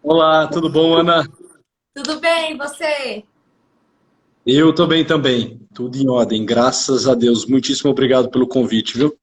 Olá, tudo bom, Ana? Tudo bem, e você? Eu tô bem também. Tudo em ordem, graças a Deus. Muitíssimo obrigado pelo convite, viu?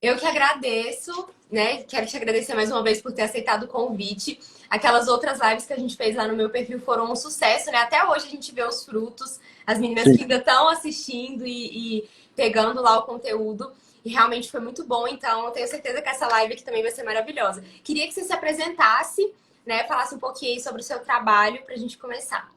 Eu que agradeço, né? Quero te agradecer mais uma vez por ter aceitado o convite. Aquelas outras lives que a gente fez lá no meu perfil foram um sucesso, né? Até hoje a gente vê os frutos, as meninas Sim. que ainda estão assistindo e pegando lá o conteúdo. E realmente foi muito bom, então eu tenho certeza que essa live aqui também vai ser maravilhosa. Queria que você se apresentasse, né? Falasse um pouquinho aí sobre o seu trabalho para a gente começar.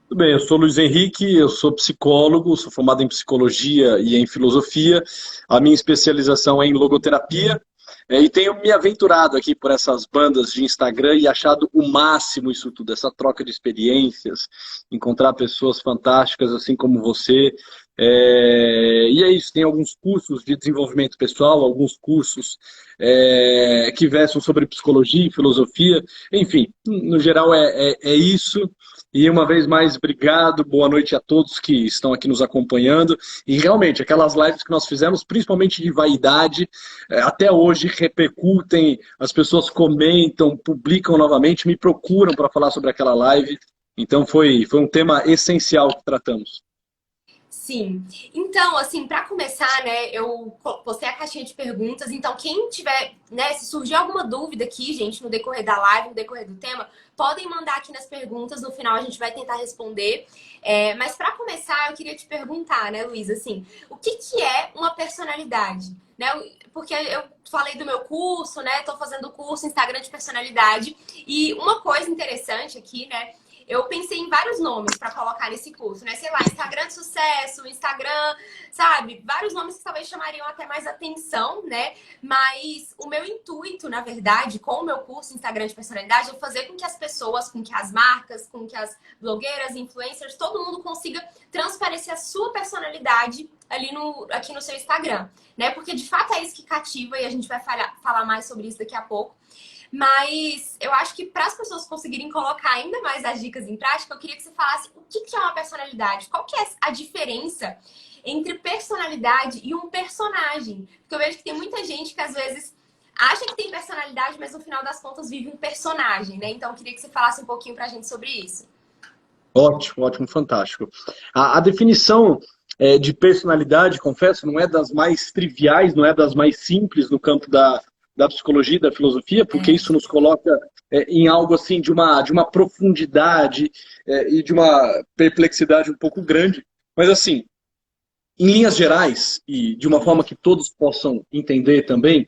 Tudo bem, eu sou Luiz Henrique, eu sou psicólogo, sou formado em psicologia e em filosofia. A minha especialização é em logoterapia. E tenho me aventurado aqui por essas bandas de Instagram e achado o máximo isso tudo, essa troca de experiências, encontrar pessoas fantásticas assim como você. E é isso, tem alguns cursos de desenvolvimento pessoal, alguns cursos que versam sobre psicologia e filosofia. Enfim, no geral é isso. E uma vez mais, obrigado, boa noite a todos que estão aqui nos acompanhando. E realmente, aquelas lives que nós fizemos, principalmente de vaidade, até hoje repercutem, as pessoas comentam, publicam novamente, me procuram para falar sobre aquela live. Então foi um tema essencial que tratamos. Sim. Então, assim, para começar, né, eu postei a caixinha de perguntas. Então, quem tiver, né, se surgir alguma dúvida aqui, gente, no decorrer da live, no decorrer do tema, podem mandar aqui nas perguntas. No final, a gente vai tentar responder. Mas para começar, eu queria te perguntar, né, Luísa, assim, o que que é uma personalidade? Né? Porque eu falei do meu curso, né? Tô fazendo o curso Instagram de personalidade. E uma coisa interessante aqui, né? Eu pensei em vários nomes para colocar nesse curso, né? Sei lá, Instagram de sucesso, Instagram, sabe? Vários nomes que talvez chamariam até mais atenção, né? Mas o meu intuito, na verdade, com o meu curso Instagram de personalidade é fazer com que as pessoas, com que as marcas, com que as blogueiras, influencers, todo mundo consiga transparecer a sua personalidade aqui no seu Instagram, né? Porque de fato é isso que cativa e a gente vai falar mais sobre isso daqui a pouco. Mas eu acho que para as pessoas conseguirem colocar ainda mais as dicas em prática, eu queria que você falasse o que que é uma personalidade. Qual que é a diferença entre personalidade e um personagem? Porque eu vejo que tem muita gente que às vezes acha que tem personalidade, mas no final das contas vive um personagem, né? Então eu queria que você falasse um pouquinho pra gente sobre isso. Ótimo, ótimo, fantástico. A definição de personalidade, confesso, não é das mais triviais, não é das mais simples no campo da psicologia e da filosofia, porque isso nos coloca em algo assim de uma profundidade e de uma perplexidade um pouco grande. Mas assim, em linhas gerais, e de uma forma que todos possam entender também,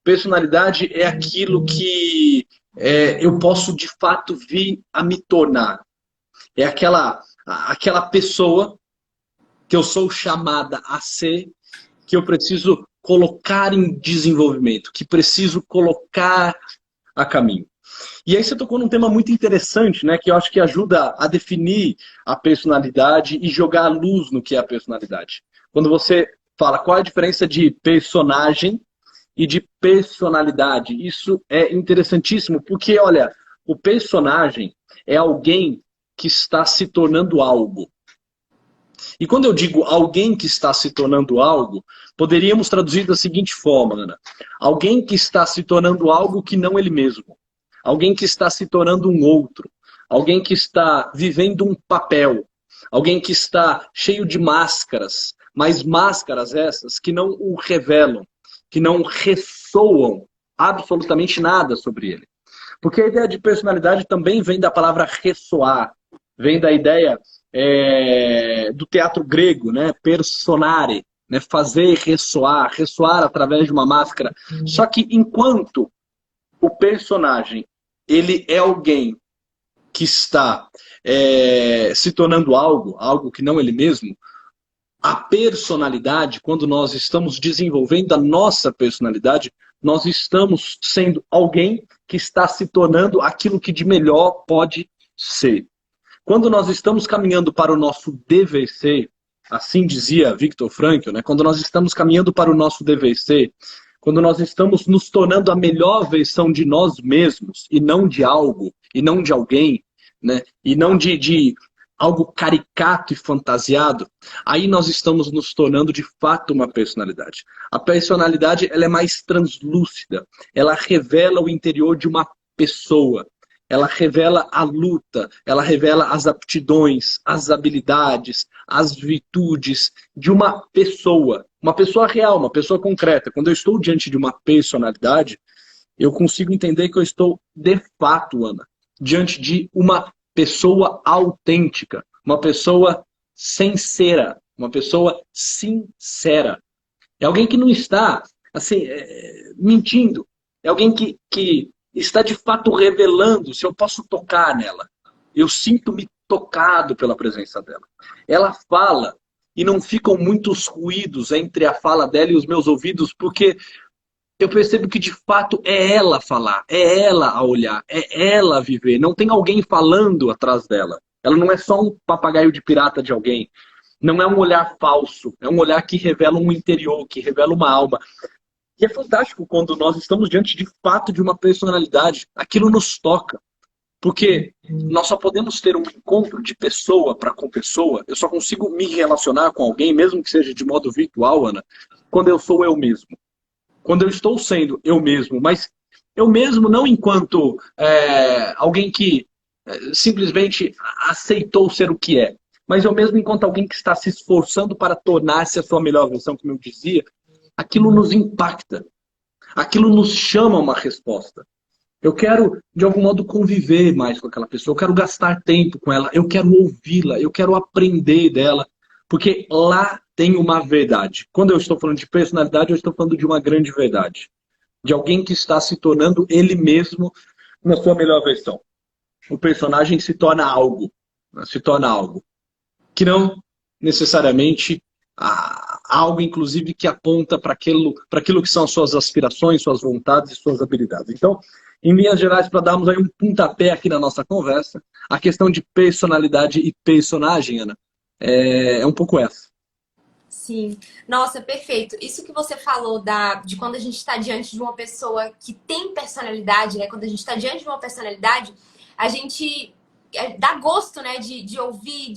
personalidade é aquilo que eu posso de fato vir a me tornar. É aquela pessoa que eu sou chamada a ser, que eu preciso colocar em desenvolvimento, que preciso colocar a caminho. E aí você tocou num tema muito interessante, né, que eu acho que ajuda a definir a personalidade e jogar a luz no que é a personalidade. Quando você fala qual é a diferença de personagem e de personalidade, isso é interessantíssimo, porque, olha, o personagem é alguém que está se tornando algo. E quando eu digo alguém que está se tornando algo, poderíamos traduzir da seguinte forma, Ana. Alguém que está se tornando algo que não ele mesmo. Alguém que está se tornando um outro. Alguém que está vivendo um papel. Alguém que está cheio de máscaras. Mas máscaras essas que não o revelam, que não ressoam absolutamente nada sobre ele. Porque a ideia de personalidade também vem da palavra ressoar, vem da ideia do teatro grego, né? Personare, né? Fazer ressoar, ressoar através de uma máscara. Só que enquanto o personagem ele é alguém que está se tornando algo, algo que não ele mesmo, a personalidade, quando nós estamos desenvolvendo a nossa personalidade, nós estamos sendo alguém que está se tornando aquilo que de melhor pode ser. Quando nós estamos caminhando para o nosso dever ser, assim dizia Viktor Frankl, né? Quando nós estamos caminhando para o nosso dever ser, quando nós estamos nos tornando a melhor versão de nós mesmos, e não de algo, e não de alguém, né? E não de algo caricato e fantasiado, aí nós estamos nos tornando de fato uma personalidade. A personalidade ela é mais translúcida, ela revela o interior de uma pessoa. Ela revela a luta, ela revela as aptidões, as habilidades, as virtudes de uma pessoa real, uma pessoa concreta. Quando eu estou diante de uma personalidade, eu consigo entender que eu estou, de fato, Ana, diante de uma pessoa autêntica, uma pessoa sincera, uma pessoa sincera. É alguém que não está, assim, mentindo. É alguém que está, de fato, revelando se eu posso tocar nela. Eu sinto-me tocado pela presença dela. Ela fala e não ficam muitos ruídos entre a fala dela e os meus ouvidos, porque eu percebo que de fato é ela falar, é ela a olhar, é ela a viver. Não tem alguém falando atrás dela. Ela não é só um papagaio de pirata de alguém. Não é um olhar falso. É um olhar que revela um interior, que revela uma alma. E é fantástico quando nós estamos diante de fato de uma personalidade. Aquilo nos toca. Porque nós só podemos ter um encontro de pessoa para com pessoa. Eu só consigo me relacionar com alguém, mesmo que seja de modo virtual, Ana, quando eu sou eu mesmo. Quando eu estou sendo eu mesmo, mas eu mesmo não enquanto alguém que simplesmente aceitou ser o que é, mas eu mesmo enquanto alguém que está se esforçando para tornar-se a sua melhor versão, como eu dizia, aquilo nos impacta, aquilo nos chama uma resposta. Eu quero, de algum modo, conviver mais com aquela pessoa, eu quero gastar tempo com ela, eu quero ouvi-la, eu quero aprender dela, porque lá tem uma verdade. Quando eu estou falando de personalidade, eu estou falando de uma grande verdade. De alguém que está se tornando ele mesmo na sua melhor versão. O personagem se torna algo. Se torna algo. Que não necessariamente algo, inclusive, que aponta para aquilo que são as suas aspirações, suas vontades e suas habilidades. Então, em linhas gerais, para darmos aí um pontapé aqui na nossa conversa, a questão de personalidade e personagem, Ana, é um pouco essa. Sim, nossa, perfeito. Isso que você falou de quando a gente está diante de uma pessoa que tem personalidade, né? Quando a gente está diante de uma personalidade, a gente dá gosto, né? De ouvir,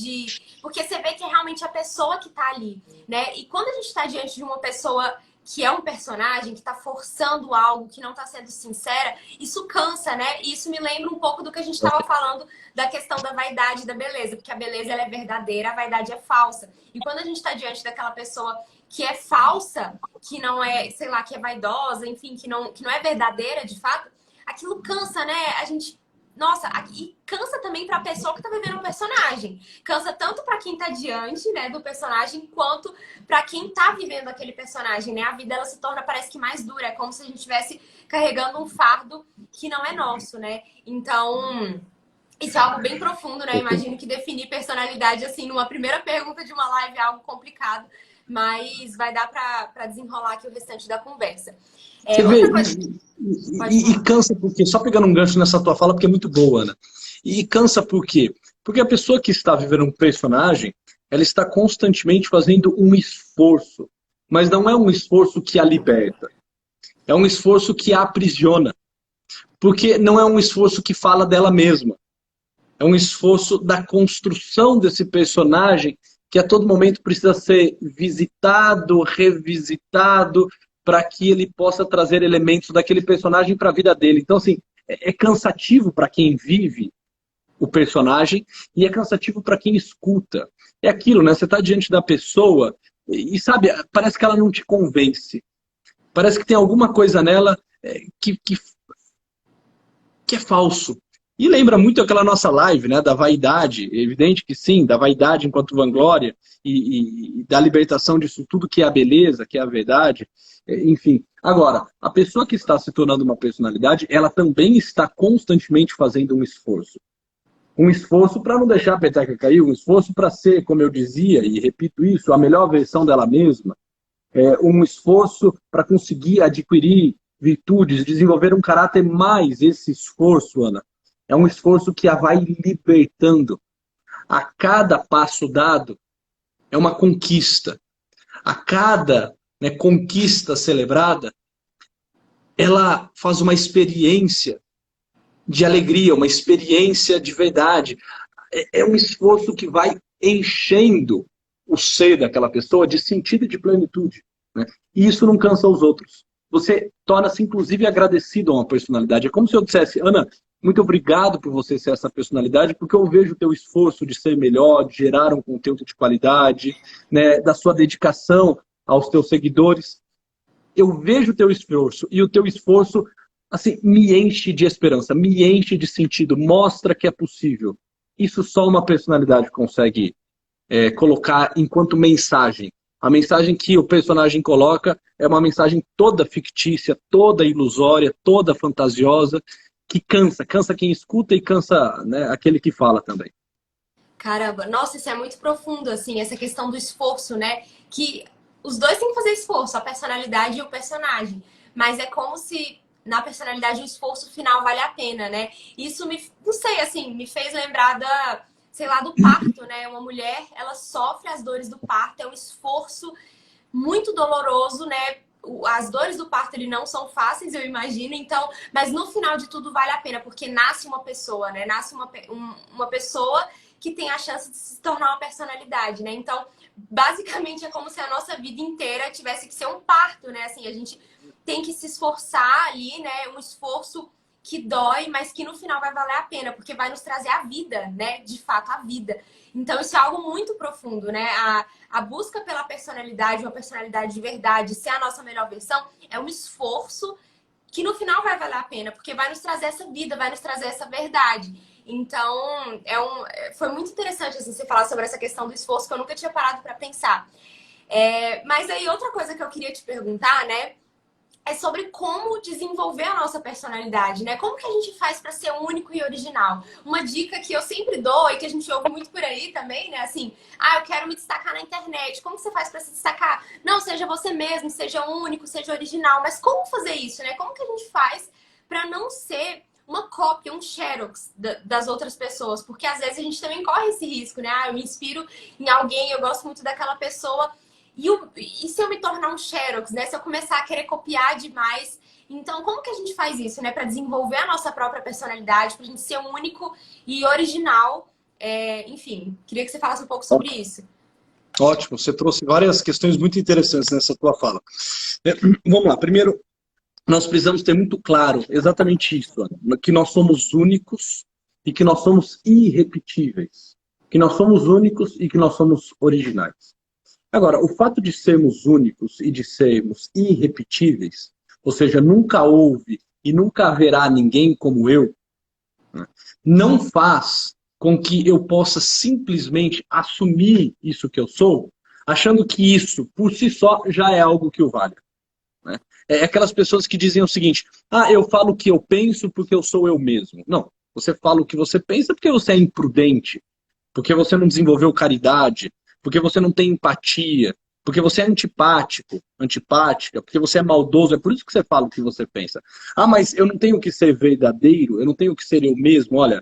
porque você vê que é realmente a pessoa que está ali, né? E quando a gente está diante de uma pessoa que é um personagem, que está forçando algo, que não está sendo sincera, isso cansa, né? E isso me lembra um pouco do que a gente estava falando da questão da vaidade e da beleza, porque a beleza ela é verdadeira, a vaidade é falsa. E quando a gente está diante daquela pessoa que é falsa, que não é, sei lá, que é vaidosa, enfim, que não é verdadeira de fato, aquilo cansa, né? A gente. Nossa, e cansa também pra pessoa que tá vivendo o personagem. Cansa tanto pra quem tá diante, né, do personagem, quanto pra quem tá vivendo aquele personagem, né? A vida, ela se torna, parece que mais dura. É como se a gente estivesse carregando um fardo que não é nosso, né? Então, isso é algo bem profundo, né? Imagino que definir personalidade, assim, numa primeira pergunta de uma live é algo complicado. Mas vai dar pra desenrolar aqui o restante da conversa. Você vê, e cansa porque, só pegando um gancho nessa tua fala, porque é muito boa, Ana. E cansa por quê? Porque a pessoa que está vivendo um personagem, ela está constantemente fazendo um esforço. Mas não é um esforço que a liberta. É um esforço que a aprisiona. Porque não é um esforço que fala dela mesma. É um esforço da construção desse personagem que a todo momento precisa ser visitado, revisitado, para que ele possa trazer elementos daquele personagem para a vida dele. Então, assim, é cansativo para quem vive o personagem e é cansativo para quem escuta. É aquilo, né? Você está diante da pessoa e, sabe, parece que ela não te convence. Parece que tem alguma coisa nela que é falso. E lembra muito aquela nossa live, né, da vaidade. É evidente que sim, da vaidade enquanto vanglória e da libertação disso tudo que é a beleza, que é a verdade. Enfim, agora, a pessoa que está se tornando uma personalidade, ela também está constantemente fazendo um esforço. Um esforço para não deixar a peteca cair, um esforço para ser, como eu dizia, e repito isso, a melhor versão dela mesma. Um esforço para conseguir adquirir virtudes, desenvolver um caráter. Mais esse esforço, Ana, é um esforço que a vai libertando. A cada passo dado é uma conquista. A cada conquista celebrada, ela faz uma experiência de alegria, uma experiência de verdade. É um esforço que vai enchendo o ser daquela pessoa de sentido e de plenitude. Né? E isso não cansa os outros. você torna-se inclusive agradecido a uma personalidade. É como se eu dissesse, Ana, muito obrigado por você ser essa personalidade, porque eu vejo o teu esforço de ser melhor, de gerar um conteúdo de qualidade, né, da sua dedicação aos teus seguidores. Eu vejo o teu esforço, e o teu esforço assim, me enche de esperança, me enche de sentido, mostra que é possível. Isso só uma personalidade consegue colocar enquanto mensagem. A mensagem que o personagem coloca é uma mensagem toda fictícia, toda ilusória, toda fantasiosa, que cansa. Cansa quem escuta e cansa, né, aquele que fala também. Caramba, nossa, isso é muito profundo, assim, essa questão do esforço, né? Que os dois têm que fazer esforço, a personalidade e o personagem. Mas é como se na personalidade o esforço final vale a pena, né? Isso não sei, assim, me fez lembrar sei lá, do parto, né? Uma mulher, ela sofre as dores do parto, é um esforço muito doloroso, né? As dores do parto ele não são fáceis, eu imagino, então, mas no final de tudo vale a pena, porque nasce uma pessoa, né? Nasce uma pessoa que tem a chance de se tornar uma personalidade, né? Então, basicamente é como se a nossa vida inteira tivesse que ser um parto, né? Assim, a gente tem que se esforçar ali, né? Um esforço que dói, mas que no final vai valer a pena, porque vai nos trazer a vida, né? De fato, a vida. Então, isso é algo muito profundo, né? A busca pela personalidade, uma personalidade de verdade, ser a nossa melhor versão, é um esforço que no final vai valer a pena, porque vai nos trazer essa vida, vai nos trazer essa verdade. Então, foi muito interessante assim, você falar sobre essa questão do esforço, que eu nunca tinha parado para pensar. Mas aí, outra coisa que eu queria te perguntar, né? É sobre como desenvolver a nossa personalidade, né? Como que a gente faz para ser único e original? Uma dica que eu sempre dou e que a gente ouve muito por aí também, né? Assim, eu quero me destacar na internet. Como que você faz para se destacar? Não, seja você mesmo, seja único, seja original. Mas como fazer isso, né? Como que a gente faz para não ser uma cópia, um xerox das outras pessoas? Porque às vezes a gente também corre esse risco, né? Eu me inspiro em alguém, eu gosto muito daquela pessoa. E se eu me tornar um xerox, né? Se eu começar a querer copiar demais. Então, como que a gente faz isso, né? Para desenvolver a nossa própria personalidade, para a gente ser único e original. Enfim, queria que você falasse um pouco sobre isso. Ótimo, você trouxe várias questões muito interessantes nessa tua fala. Vamos lá, primeiro, nós precisamos ter muito claro exatamente isso, Ana, que nós somos únicos e que nós somos irrepetíveis. Que nós somos únicos e que nós somos originais. Agora, o fato de sermos únicos e de sermos irrepetíveis, ou seja, nunca houve e nunca haverá ninguém como eu, né, não faz com que eu possa simplesmente assumir isso que eu sou, achando que isso, por si só, já é algo que o vale. Né? É aquelas pessoas que dizem o seguinte, eu falo o que eu penso porque eu sou eu mesmo. Não, você fala o que você pensa porque você é imprudente, porque você não desenvolveu caridade, porque você não tem empatia, porque você é antipático, antipática, porque você é maldoso, é por isso que você fala o que você pensa. Mas eu não tenho que ser verdadeiro, eu não tenho que ser eu mesmo. Olha,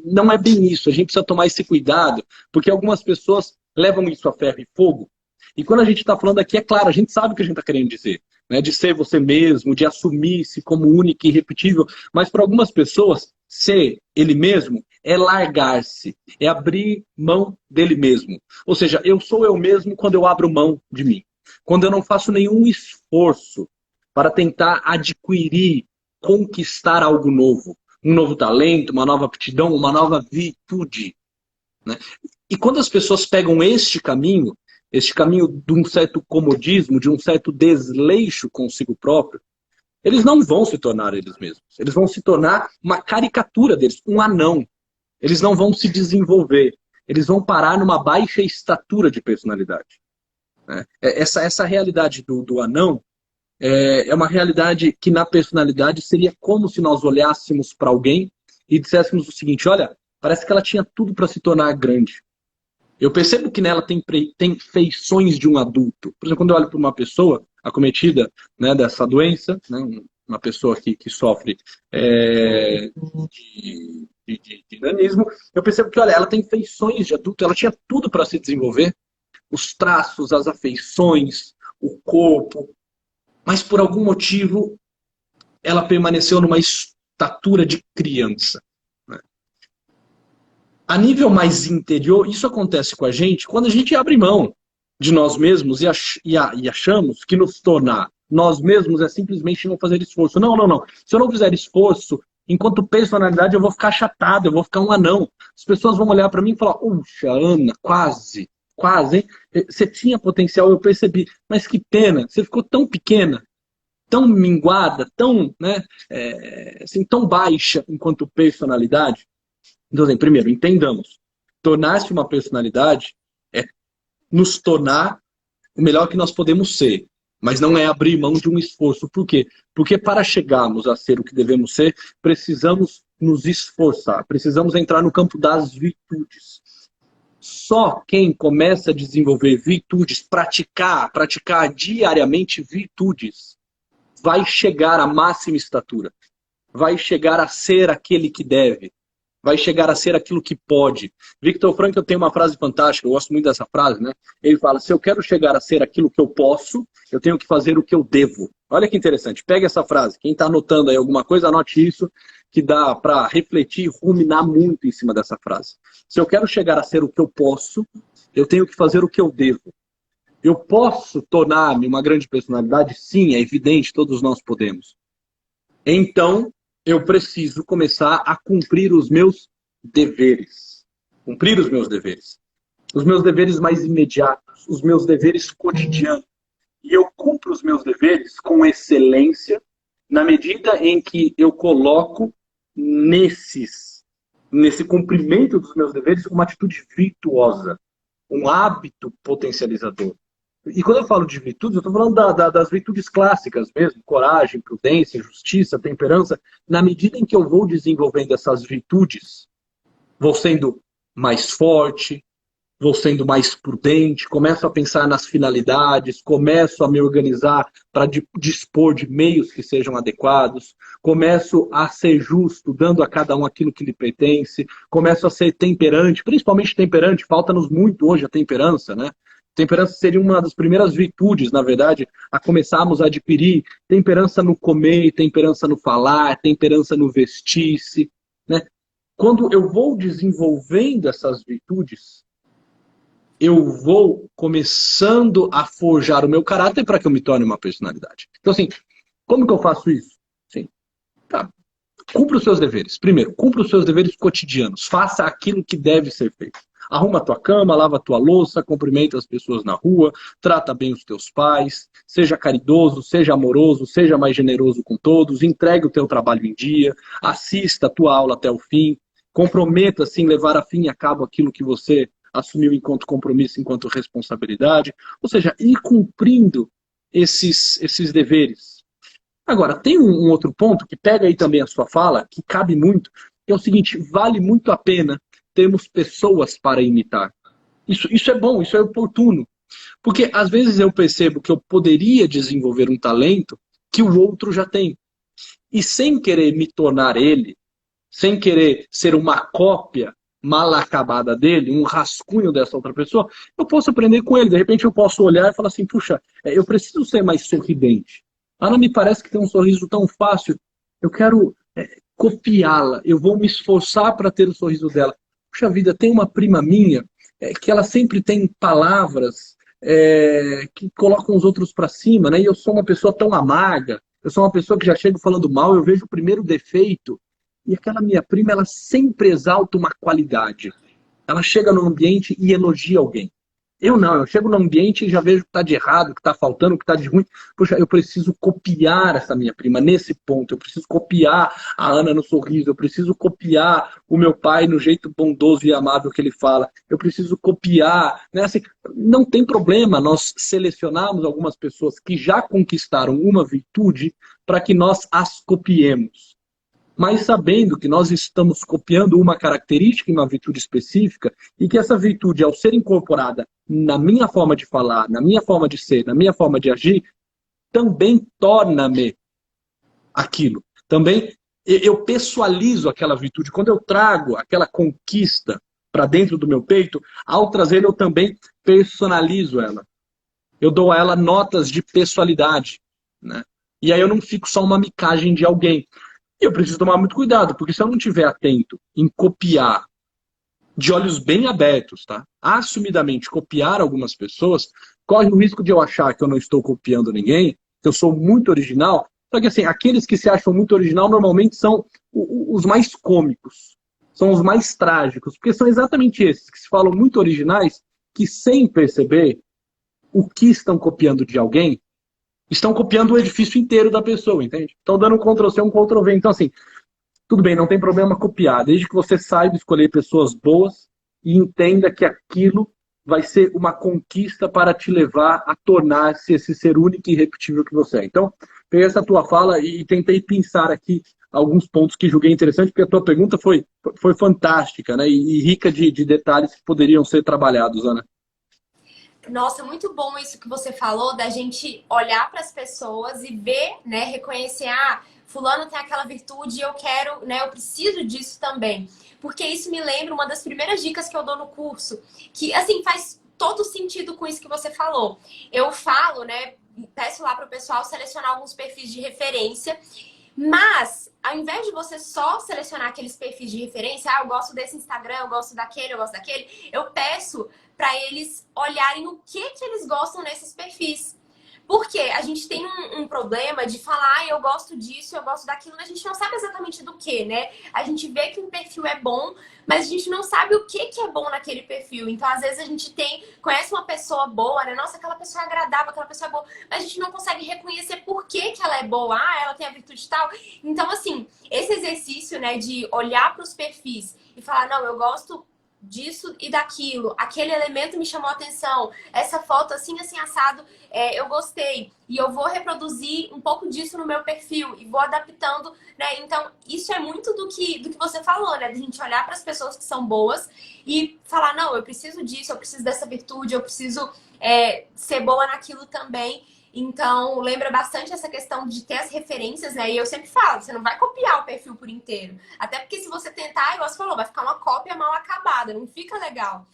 não é bem isso, a gente precisa tomar esse cuidado, porque algumas pessoas levam isso a ferro e fogo, e quando a gente está falando aqui, é claro, a gente sabe o que a gente está querendo dizer, né? De ser você mesmo, de assumir-se como único e irrepetível, mas para algumas pessoas, ser ele mesmo é largar-se, é abrir mão dele mesmo. Ou seja, eu sou eu mesmo quando eu abro mão de mim. Quando eu não faço nenhum esforço para tentar adquirir, conquistar algo novo. Um novo talento, uma nova aptidão, uma nova virtude. Né? E quando as pessoas pegam este caminho de um certo comodismo, de um certo desleixo consigo próprio, eles não vão se tornar eles mesmos. Eles vão se tornar uma caricatura deles, um anão. Eles não vão se desenvolver. Eles vão parar numa baixa estatura de personalidade. Né? Essa realidade do anão é uma realidade que na personalidade seria como se nós olhássemos para alguém e disséssemos o seguinte, olha, parece que ela tinha tudo para se tornar grande. Eu percebo que nela tem feições de um adulto. Por exemplo, quando eu olho para uma pessoa acometida, né, dessa doença, né, uma pessoa que sofre de nanismo, eu percebo que, olha, ela tem feições de adulto, ela tinha tudo para se desenvolver, os traços, as afeições, o corpo, mas por algum motivo ela permaneceu numa estatura de criança. Né? A nível mais interior, isso acontece com a gente quando a gente abre mão de nós mesmos e achamos que nos tornar nós mesmos é simplesmente não fazer esforço. Não, não, não. Se eu não fizer esforço, enquanto personalidade, eu vou ficar achatado, eu vou ficar um anão. As pessoas vão olhar para mim e falar, puxa, Ana, quase, quase, hein? Você tinha potencial, eu percebi. Mas que pena, você ficou tão pequena, tão minguada, tão, né, assim, tão baixa enquanto personalidade. Então, assim, primeiro, entendamos. Tornar-se uma personalidade é nos tornar o melhor que nós podemos ser. Mas não é abrir mão de um esforço. Por quê? Porque para chegarmos a ser o que devemos ser, precisamos nos esforçar. Precisamos entrar no campo das virtudes. Só quem começa a desenvolver virtudes, praticar diariamente virtudes, vai chegar à máxima estatura. Vai chegar a ser aquele que deve. Vai chegar a ser aquilo que pode. Viktor Frankl tem uma frase fantástica, eu gosto muito dessa frase, né? Ele fala, se eu quero chegar a ser aquilo que eu posso, eu tenho que fazer o que eu devo. Olha que interessante, pega essa frase. Quem está anotando aí alguma coisa, anote isso, que dá para refletir e ruminar muito em cima dessa frase. Se eu quero chegar a ser o que eu posso, eu tenho que fazer o que eu devo. Eu posso tornar-me uma grande personalidade? Sim, é evidente, todos nós podemos. Então, eu preciso começar a cumprir os meus deveres. Cumprir os meus deveres. Os meus deveres mais imediatos, os meus deveres cotidianos. E eu cumpro os meus deveres com excelência, na medida em que eu coloco nesse cumprimento dos meus deveres uma atitude virtuosa, um hábito potencializador. E quando eu falo de virtudes, eu estou falando das virtudes clássicas mesmo, coragem, prudência, justiça, temperança. Na medida em que eu vou desenvolvendo essas virtudes, vou sendo mais forte, vou sendo mais prudente, começo a pensar nas finalidades, começo a me organizar para dispor de meios que sejam adequados, começo a ser justo, dando a cada um aquilo que lhe pertence, começo a ser temperante, principalmente temperante, falta-nos muito hoje a temperança, né? Temperança seria uma das primeiras virtudes, na verdade, a começarmos a adquirir. Temperança no comer, temperança no falar, temperança no vestir-se, né? Quando eu vou desenvolvendo essas virtudes, eu vou começando a forjar o meu caráter para que eu me torne uma personalidade. Então, assim, como que eu faço isso? Sim, tá. Cumpra os seus deveres. Primeiro, cumpra os seus deveres cotidianos. Faça aquilo que deve ser feito. Arruma a tua cama, lava a tua louça, cumprimenta as pessoas na rua, trata bem os teus pais, seja caridoso, seja amoroso, seja mais generoso com todos, entregue o teu trabalho em dia, assista a tua aula até o fim, comprometa-se em levar a fim e a cabo aquilo que você assumiu enquanto compromisso, enquanto responsabilidade. Ou seja, ir cumprindo esses deveres. Agora, tem um outro ponto que pega aí também a sua fala, que cabe muito, que é o seguinte, vale muito a pena termos pessoas para imitar. Isso é bom, isso é oportuno. Porque às vezes eu percebo que eu poderia desenvolver um talento que o outro já tem. E sem querer me tornar ele, sem querer ser uma cópia mal acabada dele, um rascunho dessa outra pessoa, eu posso aprender com ele. De repente eu posso olhar e falar assim, puxa, eu preciso ser mais sorridente. Ana me parece que tem um sorriso tão fácil, eu quero copiá-la, eu vou me esforçar para ter o sorriso dela. Puxa vida, tem uma prima minha que ela sempre tem palavras que colocam os outros para cima, né? E eu sou uma pessoa tão amarga, eu sou uma pessoa que já chego falando mal, eu vejo o primeiro defeito. E aquela minha prima, ela sempre exalta uma qualidade. Ela chega no ambiente e elogia alguém. Eu não, eu chego no ambiente e já vejo o que está de errado, o que está faltando, o que está de ruim. Poxa, eu preciso copiar essa minha prima nesse ponto. Eu preciso copiar a Ana no sorriso. Eu preciso copiar o meu pai no jeito bondoso e amável que ele fala. Eu preciso copiar. Né? Assim, não tem problema nós selecionarmos algumas pessoas que já conquistaram uma virtude para que nós as copiemos. Mas sabendo que nós estamos copiando uma característica e uma virtude específica, e que essa virtude, ao ser incorporada na minha forma de falar, na minha forma de ser, na minha forma de agir, também torna-me aquilo. Também eu pessoalizo aquela virtude. Quando eu trago aquela conquista para dentro do meu peito, ao trazer eu também personalizo ela. Eu dou a ela notas de pessoalidade, né? E aí eu não fico só uma micagem de alguém. E eu preciso tomar muito cuidado, porque se eu não estiver atento em copiar, de olhos bem abertos, tá? Assumidamente copiar algumas pessoas, corre o risco de eu achar que eu não estou copiando ninguém, eu sou muito original. Só que assim, aqueles que se acham muito original normalmente são os mais cômicos, são os mais trágicos, porque são exatamente esses que se falam muito originais, que sem perceber o que estão copiando de alguém, estão copiando o edifício inteiro da pessoa, entende? Estão dando um Ctrl+C, um Ctrl+V. Então assim, tudo bem, não tem problema copiar, desde que você saiba escolher pessoas boas e entenda que aquilo vai ser uma conquista para te levar a tornar-se esse ser único e irrepetível que você é. Então, peguei essa tua fala e tentei pensar aqui alguns pontos que julguei interessante, porque a tua pergunta foi fantástica, né? E rica de detalhes que poderiam ser trabalhados, Ana. Nossa, muito bom isso que você falou, da gente olhar para as pessoas e ver, né, reconhecer, fulano tem aquela virtude, eu quero, né, eu preciso disso também. Porque isso me lembra uma das primeiras dicas que eu dou no curso, que, assim, faz todo sentido com isso que você falou. Eu falo, né, peço lá para o pessoal selecionar alguns perfis de referência, mas, ao invés de você só selecionar aqueles perfis de referência, eu gosto desse Instagram, eu gosto daquele, eu peço para eles olharem o que eles gostam nesses perfis. Porque a gente tem um problema de falar, eu gosto disso, eu gosto daquilo, mas a gente não sabe exatamente do que, né? A gente vê que um perfil é bom, mas a gente não sabe o que é bom naquele perfil. Então, às vezes, a gente conhece uma pessoa boa, né? Nossa, aquela pessoa é agradável, aquela pessoa é boa, mas a gente não consegue reconhecer por que ela é boa. Ela tem a virtude tal. Então, assim, esse exercício, né, de olhar para os perfis e falar, não, eu gosto disso e daquilo, aquele elemento me chamou a atenção, essa foto assim, assim, assado, eu gostei, e eu vou reproduzir um pouco disso no meu perfil e vou adaptando, né? Então, isso é muito do que você falou, né? De a gente olhar para as pessoas que são boas e falar, não, eu preciso disso, eu preciso dessa virtude, eu preciso ser boa naquilo também. Então, lembra bastante essa questão de ter as referências, né? E eu sempre falo, você não vai copiar o perfil por inteiro. Até porque se você tentar, igual você falou, vai ficar uma cópia mal acabada, não fica legal.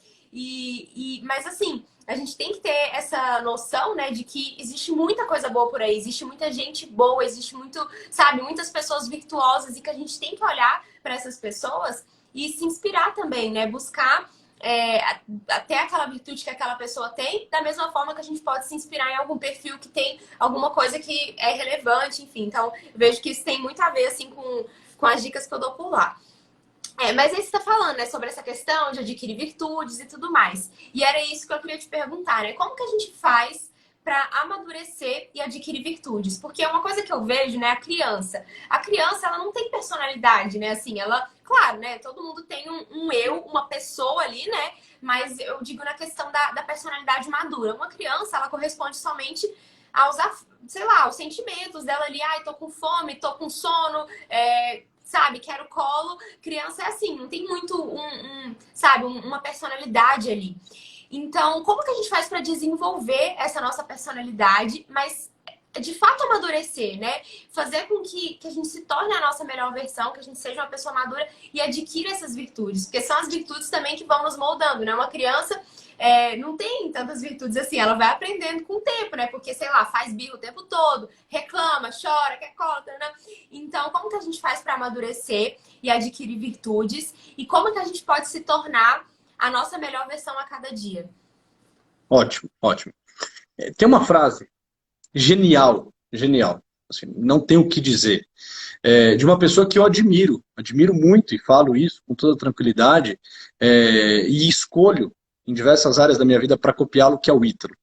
Mas assim, a gente tem que ter essa noção, né, de que existe muita coisa boa por aí, existe muita gente boa, existe muito, sabe, muitas pessoas virtuosas e que a gente tem que olhar para essas pessoas e se inspirar também, né? Buscar até aquela virtude que aquela pessoa tem, da mesma forma que a gente pode se inspirar em algum perfil que tem alguma coisa que é relevante, enfim. Então, eu vejo que isso tem muito a ver, assim, com as dicas que eu dou por lá. Mas aí você está falando, né, sobre essa questão de adquirir virtudes e tudo mais. E era isso que eu queria te perguntar, né? Como que a gente faz para amadurecer e adquirir virtudes? Porque uma coisa que eu vejo, né, a criança, ela não tem personalidade, né? Assim, ela, claro, né, todo mundo tem um eu, uma pessoa ali, né? Mas eu digo na questão da personalidade madura. Uma criança, ela corresponde somente aos, sei lá, aos sentimentos dela ali. Ai, tô com fome, tô com sono, sabe, quero colo. Criança é assim, não tem muito sabe, uma personalidade ali. Então, como que a gente faz para desenvolver essa nossa personalidade, mas de fato amadurecer, né? Fazer com que a gente se torne a nossa melhor versão, que a gente seja uma pessoa madura e adquira essas virtudes. Porque são as virtudes também que vão nos moldando, né? Uma criança não tem tantas virtudes assim, ela vai aprendendo com o tempo, né? Porque, sei lá, faz birra o tempo todo, reclama, chora, quer cola, né? Então, como que a gente faz para amadurecer e adquirir virtudes? E como que a gente pode se tornar a nossa melhor versão a cada dia? Ótimo, ótimo. Tem uma frase genial, genial, assim, não tenho o que dizer, de uma pessoa que eu admiro muito e falo isso com toda tranquilidade, e escolho em diversas áreas da minha vida para copiá-lo, que é o Ítalo.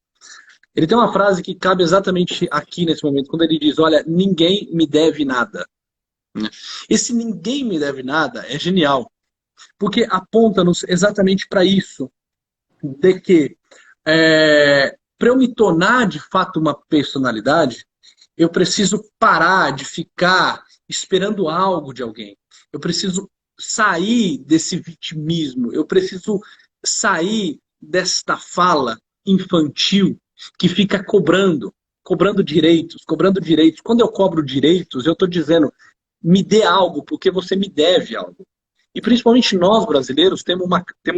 Ele tem uma frase que cabe exatamente aqui nesse momento, quando ele diz, olha, ninguém me deve nada. Esse ninguém me deve nada é genial, porque aponta-nos exatamente para isso, de que para eu me tornar de fato uma personalidade, eu preciso parar de ficar esperando algo de alguém. Eu preciso sair desse vitimismo, eu preciso sair desta fala infantil que fica cobrando direitos, cobrando direitos. Quando eu cobro direitos, eu estou dizendo, me dê algo, porque você me deve algo. E principalmente nós, brasileiros, temos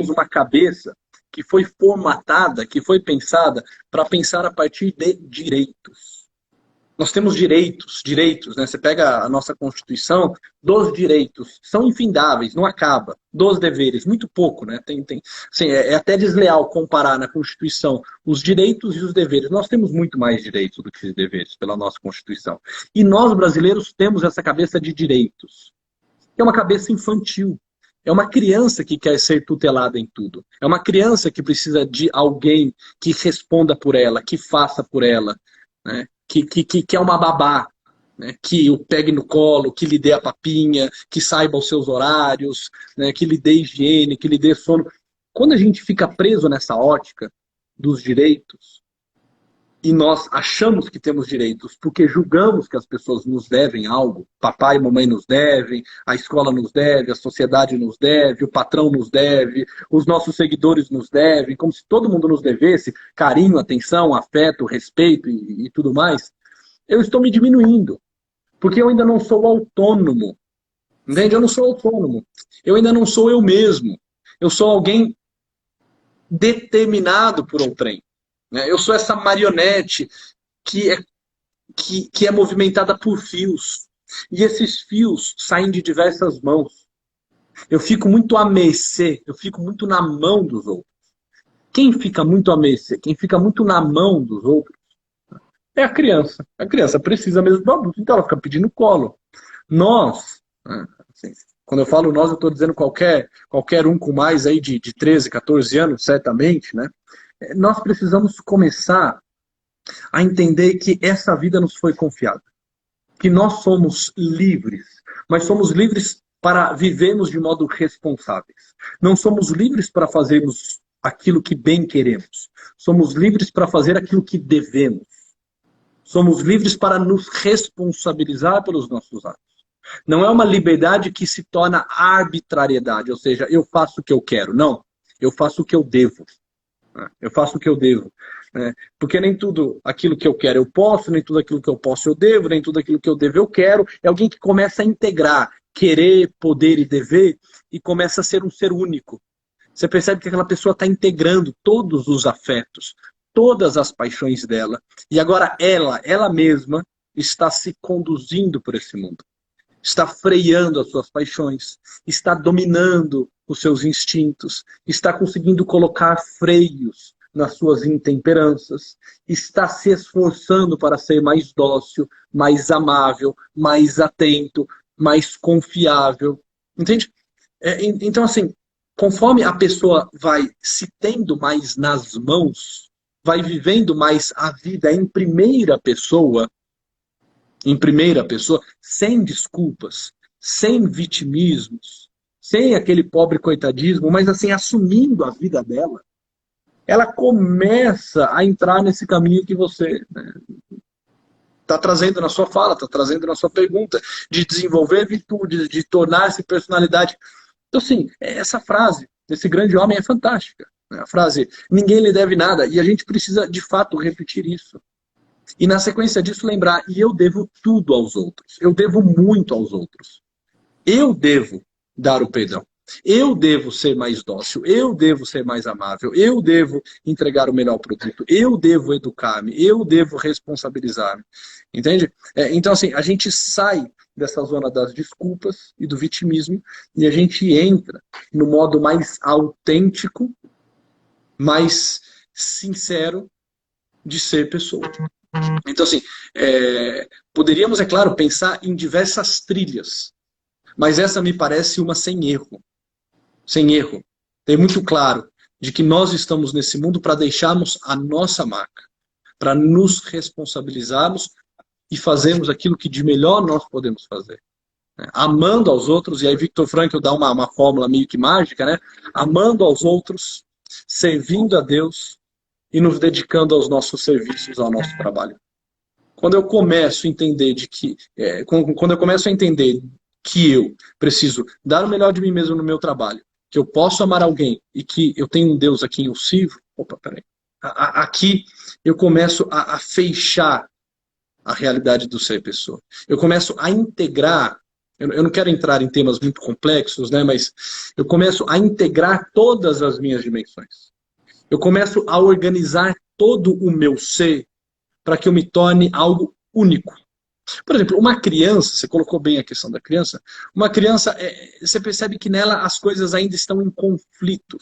uma cabeça que foi formatada, que foi pensada para pensar a partir de direitos. Nós temos direitos, né? Você pega a nossa Constituição, dos direitos, são infindáveis, não acaba. Dos deveres, muito pouco, né? Assim, é até desleal comparar na Constituição os direitos e os deveres. Nós temos muito mais direitos do que deveres pela nossa Constituição. E nós, brasileiros, temos essa cabeça de direitos. É uma cabeça infantil. É uma criança que quer ser tutelada em tudo. É uma criança que precisa de alguém que responda por ela, que faça por ela, né? Que é uma babá, né? Que o pegue no colo, que lhe dê a papinha, que saiba os seus horários, né? Que lhe dê higiene, que lhe dê sono. Quando a gente fica preso nessa ótica dos direitos, e nós achamos que temos direitos porque julgamos que as pessoas nos devem algo, papai e mamãe nos devem, a escola nos deve, a sociedade nos deve, o patrão nos deve, os nossos seguidores nos devem, como se todo mundo nos devesse carinho, atenção, afeto, respeito e tudo mais, eu estou me diminuindo, porque eu ainda não sou autônomo, entende? Eu não sou autônomo, eu ainda não sou eu mesmo, eu sou alguém determinado por outrem. Eu sou essa marionete que é movimentada por fios. E esses fios saem de diversas mãos. Eu fico muito à mercê, eu fico muito na mão dos outros. Quem fica muito à mercê, quem fica muito na mão dos outros, é a criança. A criança precisa mesmo do adulto, então ela fica pedindo colo. Nós, assim, quando eu falo nós, eu estou dizendo qualquer um com mais aí de 13, 14 anos, certamente, né? Nós precisamos começar a entender que essa vida nos foi confiada. Que nós somos livres, mas somos livres para vivermos de modo responsáveis. Não somos livres para fazermos aquilo que bem queremos. Somos livres para fazer aquilo que devemos. Somos livres para nos responsabilizar pelos nossos atos. Não é uma liberdade que se torna arbitrariedade, ou seja, eu faço o que eu quero. Não, eu faço o que eu devo. Eu faço o que eu devo. Porque nem tudo aquilo que eu quero eu posso, nem tudo aquilo que eu posso eu devo, nem tudo aquilo que eu devo eu quero. É alguém que começa a integrar querer, poder e dever e começa a ser um ser único. Você percebe que aquela pessoa está integrando todos os afetos, todas as paixões dela. E agora ela mesma está se conduzindo por esse mundo. Está freando as suas paixões, está dominando os seus instintos, está conseguindo colocar freios nas suas intemperanças, está se esforçando para ser mais dócil, mais amável, mais atento, mais confiável. Entende? Então, assim, conforme a pessoa vai se tendo mais nas mãos, vai vivendo mais a vida em primeira pessoa, sem desculpas, sem vitimismos, sem aquele pobre coitadismo, mas assim, assumindo a vida dela, ela começa a entrar nesse caminho que você está trazendo na sua fala, está trazendo na sua pergunta, de desenvolver virtudes, de tornar-se personalidade. Então, assim, essa frase desse grande homem é fantástica. A frase, ninguém lhe deve nada, e a gente precisa, de fato, repetir isso. E na sequência disso lembrar, e eu devo tudo aos outros. Eu devo muito aos outros. Eu devo dar o perdão. Eu devo ser mais dócil. Eu devo ser mais amável. Eu devo entregar o melhor produto. Eu devo educar-me. Eu devo responsabilizar-me. Entende? Então, assim, a gente sai dessa zona das desculpas e do vitimismo e a gente entra no modo mais autêntico, mais sincero de ser pessoa. Então, assim, poderíamos, é claro, pensar em diversas trilhas, mas essa me parece uma sem erro. Sem erro. É muito claro de que nós estamos nesse mundo para deixarmos a nossa marca, para nos responsabilizarmos e fazermos aquilo que de melhor nós podemos fazer. Amando aos outros, e aí Viktor Frankl dá uma fórmula meio que mágica, né? Amando aos outros, servindo a Deus, e nos dedicando aos nossos serviços, ao nosso trabalho. Quando eu começo a entender quando eu começo a entender que eu preciso dar o melhor de mim mesmo no meu trabalho, que eu posso amar alguém e que eu tenho um Deus a quem eu sirvo, aqui eu começo a fechar a realidade do ser pessoa. Eu começo a integrar, eu não quero entrar em temas muito complexos, né, mas eu começo a integrar todas as minhas dimensões. Eu começo a organizar todo o meu ser para que eu me torne algo único. Por exemplo, uma criança, você colocou bem a questão da criança, uma criança, você percebe que nela as coisas ainda estão em conflito.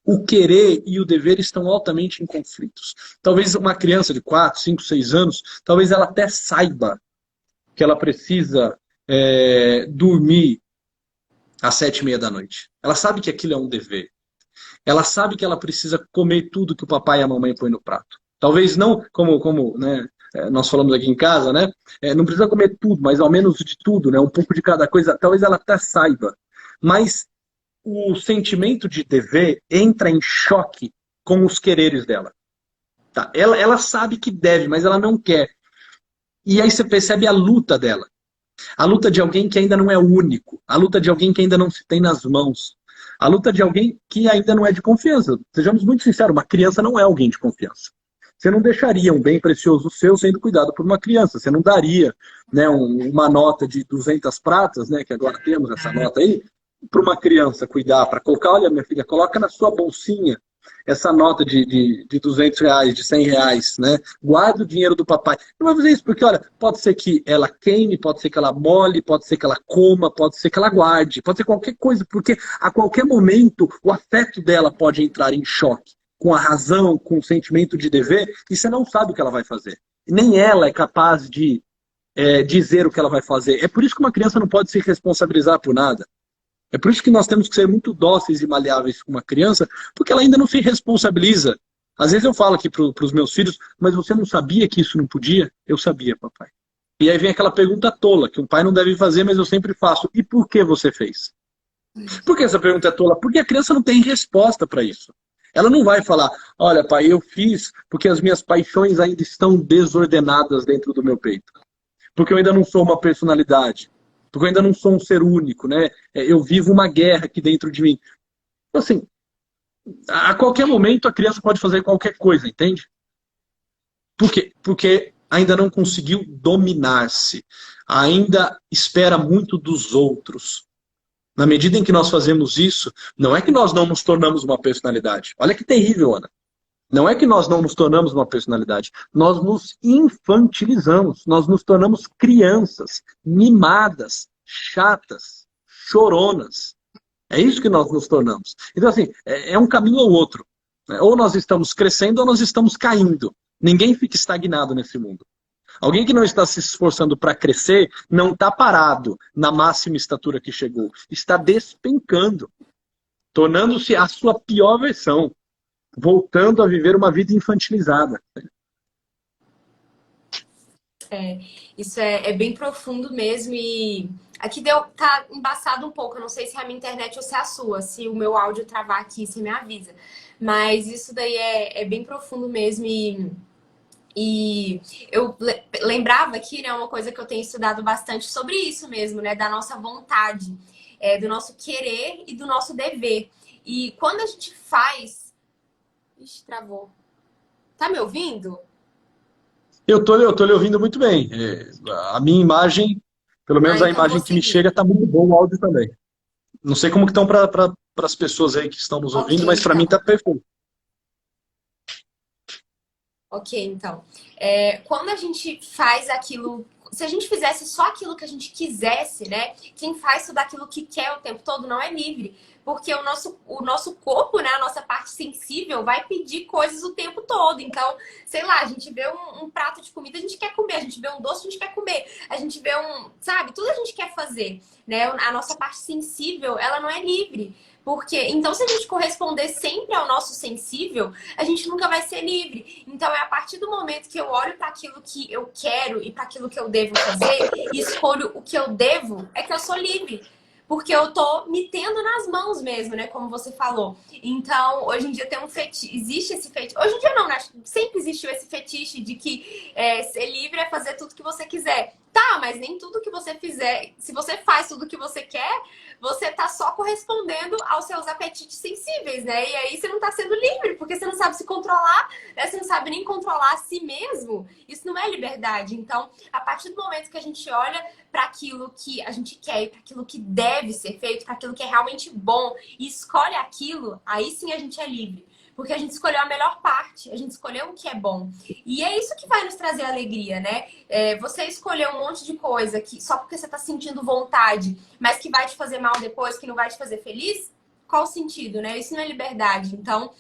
O querer e o dever estão altamente em conflitos. Talvez uma criança de 4, 5, 6 anos, talvez ela até saiba que ela precisa dormir às 7h30 da noite. Ela sabe que aquilo é um dever. Ela sabe que ela precisa comer tudo que o papai e a mamãe põem no prato. Talvez não, como né, nós falamos aqui em casa, né? Não precisa comer tudo, mas ao menos de tudo, né? Um pouco de cada coisa. Talvez ela até saiba. Mas o sentimento de dever entra em choque com os quereres dela. Tá? Ela sabe que deve, mas ela não quer. E aí você percebe a luta dela. A luta de alguém que ainda não é único. A luta de alguém que ainda não se tem nas mãos. A luta de alguém que ainda não é de confiança. Sejamos muito sinceros, uma criança não é alguém de confiança. Você não deixaria um bem precioso seu sendo cuidado por uma criança. Você não daria, né, uma nota de 200 pratas, né, que agora temos essa nota aí, para uma criança cuidar, para colocar, olha minha filha, coloca na sua bolsinha essa nota de 200 reais, de 100 reais, né? Guarda o dinheiro do papai. Não vai fazer isso porque, olha, pode ser que ela queime, pode ser que ela molhe, pode ser que ela coma, pode ser que ela guarde, pode ser qualquer coisa, porque a qualquer momento o afeto dela pode entrar em choque com a razão, com o sentimento de dever, e você não sabe o que ela vai fazer. Nem ela é capaz de dizer o que ela vai fazer. É por isso que uma criança não pode se responsabilizar por nada. É por isso que nós temos que ser muito dóceis e maleáveis com uma criança, porque ela ainda não se responsabiliza. Às vezes eu falo aqui para os meus filhos, mas você não sabia que isso não podia? Eu sabia, papai. E aí vem aquela pergunta tola, que um pai não deve fazer, mas eu sempre faço. E por que você fez? Por que essa pergunta é tola? Porque a criança não tem resposta para isso. Ela não vai falar, olha pai, eu fiz porque as minhas paixões ainda estão desordenadas dentro do meu peito. Porque eu ainda não sou uma personalidade. Porque eu ainda não sou um ser único, né? Eu vivo uma guerra aqui dentro de mim. Então, assim, a qualquer momento a criança pode fazer qualquer coisa, entende? Por quê? Porque ainda não conseguiu dominar-se. Ainda espera muito dos outros. Na medida em que nós fazemos isso, não é que nós não nos tornamos uma personalidade. Olha que terrível, Ana. Não é que nós não nos tornamos uma personalidade, nós nos infantilizamos, nós nos tornamos crianças, mimadas, chatas, choronas. É isso que nós nos tornamos. Então, assim, é um caminho ou outro. Né? Ou nós estamos crescendo ou nós estamos caindo. Ninguém fica estagnado nesse mundo. Alguém que não está se esforçando para crescer não está parado na máxima estatura que chegou. Está despencando, tornando-se a sua pior versão. Voltando a viver uma vida infantilizada. Isso é bem profundo mesmo e aqui tá embaçado um pouco. Eu não sei se é a minha internet ou se é a sua. Se o meu áudio travar aqui, você me avisa. Mas isso daí é bem profundo mesmo e eu lembrava aqui, né, uma coisa que eu tenho estudado bastante sobre isso mesmo, né, da nossa vontade, do nosso querer e do nosso dever. E quando a gente faz... Ixi, travou. Tá me ouvindo? Eu tô lhe ouvindo muito bem. A minha imagem, pelo menos a Então vou imagem que me seguir. chega, está muito bom o áudio também. Não sei como que estão para as pessoas aí que estão nos ouvindo, Ok, mas para mim então. está perfeito. Ok, então. Quando a gente faz aquilo... Se a gente fizesse só aquilo que a gente quisesse, né? Quem faz tudo aquilo que quer o tempo todo não é livre. Porque o nosso corpo, né? A nossa parte sensível vai pedir coisas o tempo todo. Então, sei lá, a gente vê um prato de comida, a gente quer comer. A gente vê um doce, a gente quer comer. A gente vê sabe? Tudo a gente quer fazer, né? A nossa parte sensível, ela não é livre. Porque, então, se a gente corresponder sempre ao nosso sensível, a gente nunca vai ser livre. Então, é a partir do momento que eu olho para aquilo que eu quero e para aquilo que eu devo fazer e escolho o que eu devo, é que eu sou livre. Porque eu tô me tendo nas mãos mesmo, né? Como você falou. Então, hoje em dia tem um fetiche. Existe esse fetiche. Hoje em dia não, né? Sempre existiu esse fetiche de que ser livre é fazer tudo que você quiser. Tá, mas nem tudo que você fizer. Se você faz tudo que você quer, você tá só correspondendo aos seus apetites sensíveis, né? E aí você não tá sendo livre, porque você não sabe se controlar, né? Você não sabe nem controlar a si mesmo. Isso não é liberdade. Então, a partir do momento que a gente olha para aquilo que a gente quer e para aquilo que deve ser feito, para aquilo que é realmente bom e escolhe aquilo, aí sim a gente é livre. Porque a gente escolheu a melhor parte, a gente escolheu o que é bom. E é isso que vai nos trazer alegria, né? Você escolher um monte de coisa que só porque você tá sentindo vontade, mas que vai te fazer mal depois, que não vai te fazer feliz, qual o sentido, né? Isso não é liberdade. Então,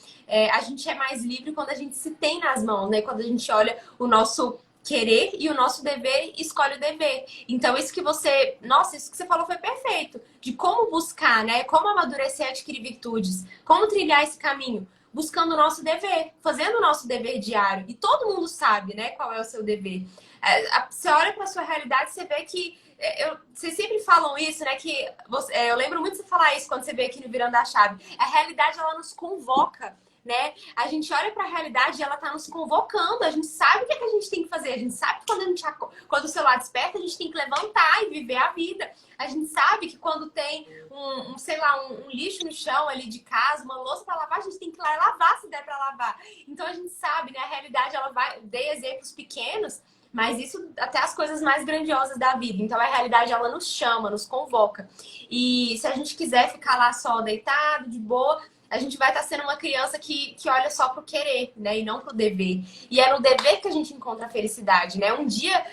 a gente é mais livre quando a gente se tem nas mãos, né? Quando a gente olha o nosso querer e o nosso dever, escolhe o dever. Então, isso que você... Nossa, isso que você falou foi perfeito. De como buscar, né? Como amadurecer e adquirir virtudes. Como trilhar esse caminho. Buscando o nosso dever. Fazendo o nosso dever diário. E todo mundo sabe, né? Qual é o seu dever. Você olha para a sua realidade, você vê que... Vocês sempre falam isso, né? Que eu lembro muito de você falar isso quando você veio aqui no Virando a Chave. A realidade, ela nos convoca, né? A gente olha para a realidade e ela tá nos convocando. A gente sabe o que é que a gente tem que fazer. A gente sabe que quando o celular desperta, a gente tem que levantar e viver a vida. A gente sabe que quando tem sei lá, um lixo no chão ali de casa, uma louça para lavar, a gente tem que ir lá e lavar se der para lavar. Então a gente sabe, né? A realidade, ela vai... Dei exemplos pequenos, mas isso até as coisas mais grandiosas da vida. Então a realidade, ela nos chama, nos convoca. E se a gente quiser ficar lá só deitado, de boa, a gente vai estar sendo uma criança que olha só pro querer, né? E não pro dever. E é no dever que a gente encontra a felicidade, né? Um dia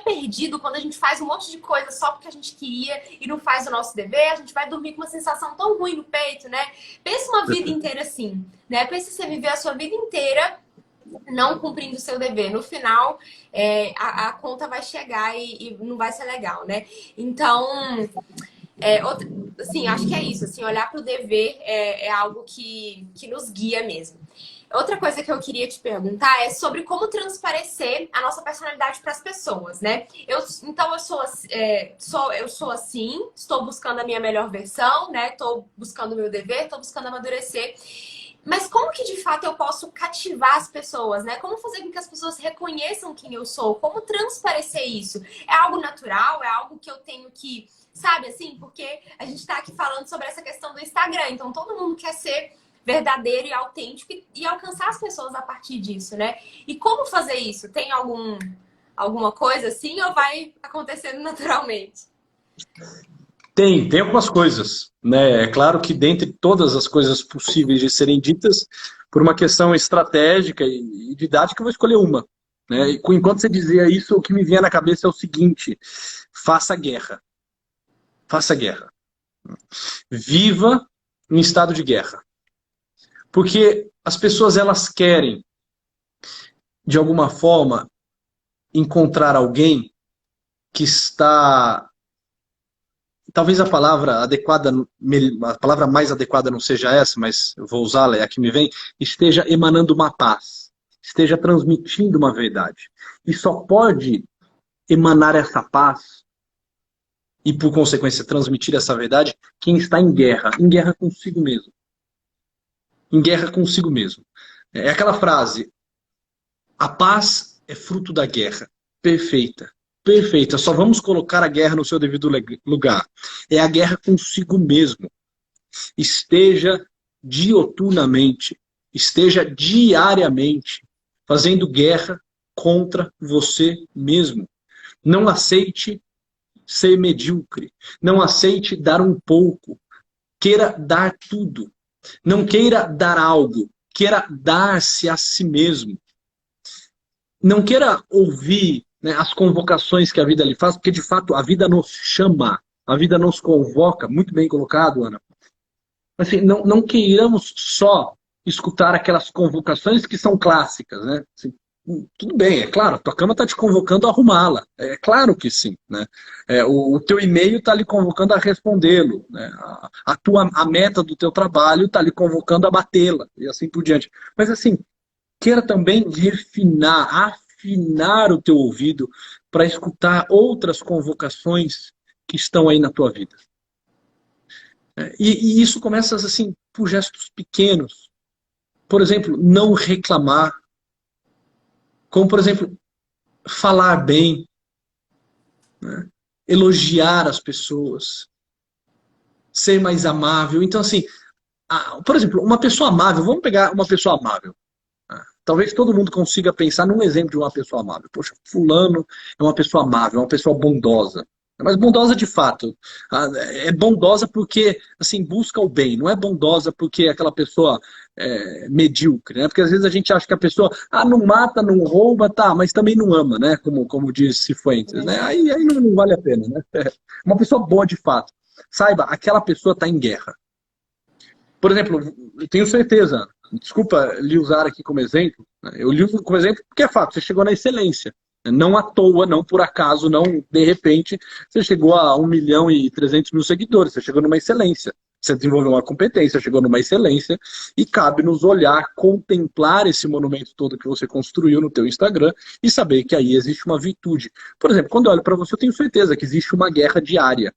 perdido, quando a gente faz um monte de coisa só porque a gente queria e não faz o nosso dever, a gente vai dormir com uma sensação tão ruim no peito, né? Pensa uma vida inteira assim, né? Pensa você viver a sua vida inteira não cumprindo o seu dever. No final, a conta vai chegar e não vai ser legal, né? Então, assim, acho que é isso. Assim, olhar para o dever é algo que nos guia mesmo. Outra coisa que eu queria te perguntar é sobre como transparecer a nossa personalidade para as pessoas, né? Então, eu sou assim, estou buscando a minha melhor versão, né? Estou buscando o meu dever, estou buscando amadurecer. Mas como que de fato eu posso cativar as pessoas, né? Como fazer com que as pessoas reconheçam quem eu sou? Como transparecer isso? É algo natural? É algo que eu tenho que, sabe assim? Porque a gente tá aqui falando sobre essa questão do Instagram. Então todo mundo quer ser verdadeiro e autêntico e alcançar as pessoas a partir disso, né? E como fazer isso? Tem alguma coisa assim ou vai acontecendo naturalmente? Tem algumas coisas, né? É claro que dentre todas as coisas possíveis de serem ditas, por uma questão estratégica e didática, eu vou escolher uma, né? E enquanto você dizia isso, o que me vinha na cabeça é o seguinte: faça guerra. Faça guerra. Viva em estado de guerra. Porque as pessoas, elas querem, de alguma forma, encontrar alguém que está... Talvez a palavra adequada, a palavra mais adequada não seja essa, mas eu vou usá-la, é a que me vem, esteja emanando uma paz, esteja transmitindo uma verdade. E só pode emanar essa paz e, por consequência, transmitir essa verdade quem está em guerra consigo mesmo. Em guerra consigo mesmo. É aquela frase: a paz é fruto da guerra. Perfeita. Perfeita. Só vamos colocar a guerra no seu devido lugar. É a guerra consigo mesmo. Esteja dioturnamente, esteja diariamente fazendo guerra contra você mesmo. Não aceite ser medíocre. Não aceite dar um pouco. Queira dar tudo. Não queira dar algo. Queira dar-se a si mesmo. Não queira ouvir, né, as convocações que a vida lhe faz, porque de fato a vida nos chama, a vida nos convoca. Muito bem colocado, Ana. Assim, não queiramos só escutar aquelas convocações que são clássicas, né? Assim, tudo bem, é claro, tua cama está te convocando a arrumá-la. É claro que sim, né? O teu e-mail está lhe convocando a respondê-lo, né? A meta do teu trabalho está lhe convocando a batê-la, e assim por diante. Mas assim, queira também afinar o teu ouvido para escutar outras convocações que estão aí na tua vida. E isso começa assim por gestos pequenos. Por exemplo, não reclamar. Como, por exemplo, falar bem, né? Elogiar as pessoas, ser mais amável. Então, assim, por exemplo, uma pessoa amável, vamos pegar uma pessoa amável. Talvez todo mundo consiga pensar num exemplo de uma pessoa amável. Poxa, fulano é uma pessoa amável, é uma pessoa bondosa. Mas bondosa de fato. É bondosa porque, assim, busca o bem. Não é bondosa porque é aquela pessoa medíocre, né? Porque às vezes a gente acha que a pessoa, não mata, não rouba, tá, mas também não ama, né? Como diz Cifuentes, né? Aí não vale a pena, né? Uma pessoa boa de fato. Saiba, aquela pessoa está em guerra. Por exemplo, eu tenho certeza, desculpa lhe usar aqui como exemplo, né? Eu lhe uso como exemplo porque é fato, você chegou na excelência. Não à toa, não por acaso, não de repente, você chegou a 1.300.000 seguidores, você chegou numa excelência. Você desenvolveu uma competência, chegou numa excelência e cabe nos olhar, contemplar esse monumento todo que você construiu no teu Instagram e saber que aí existe uma virtude. Por exemplo, quando eu olho para você, eu tenho certeza que existe uma guerra diária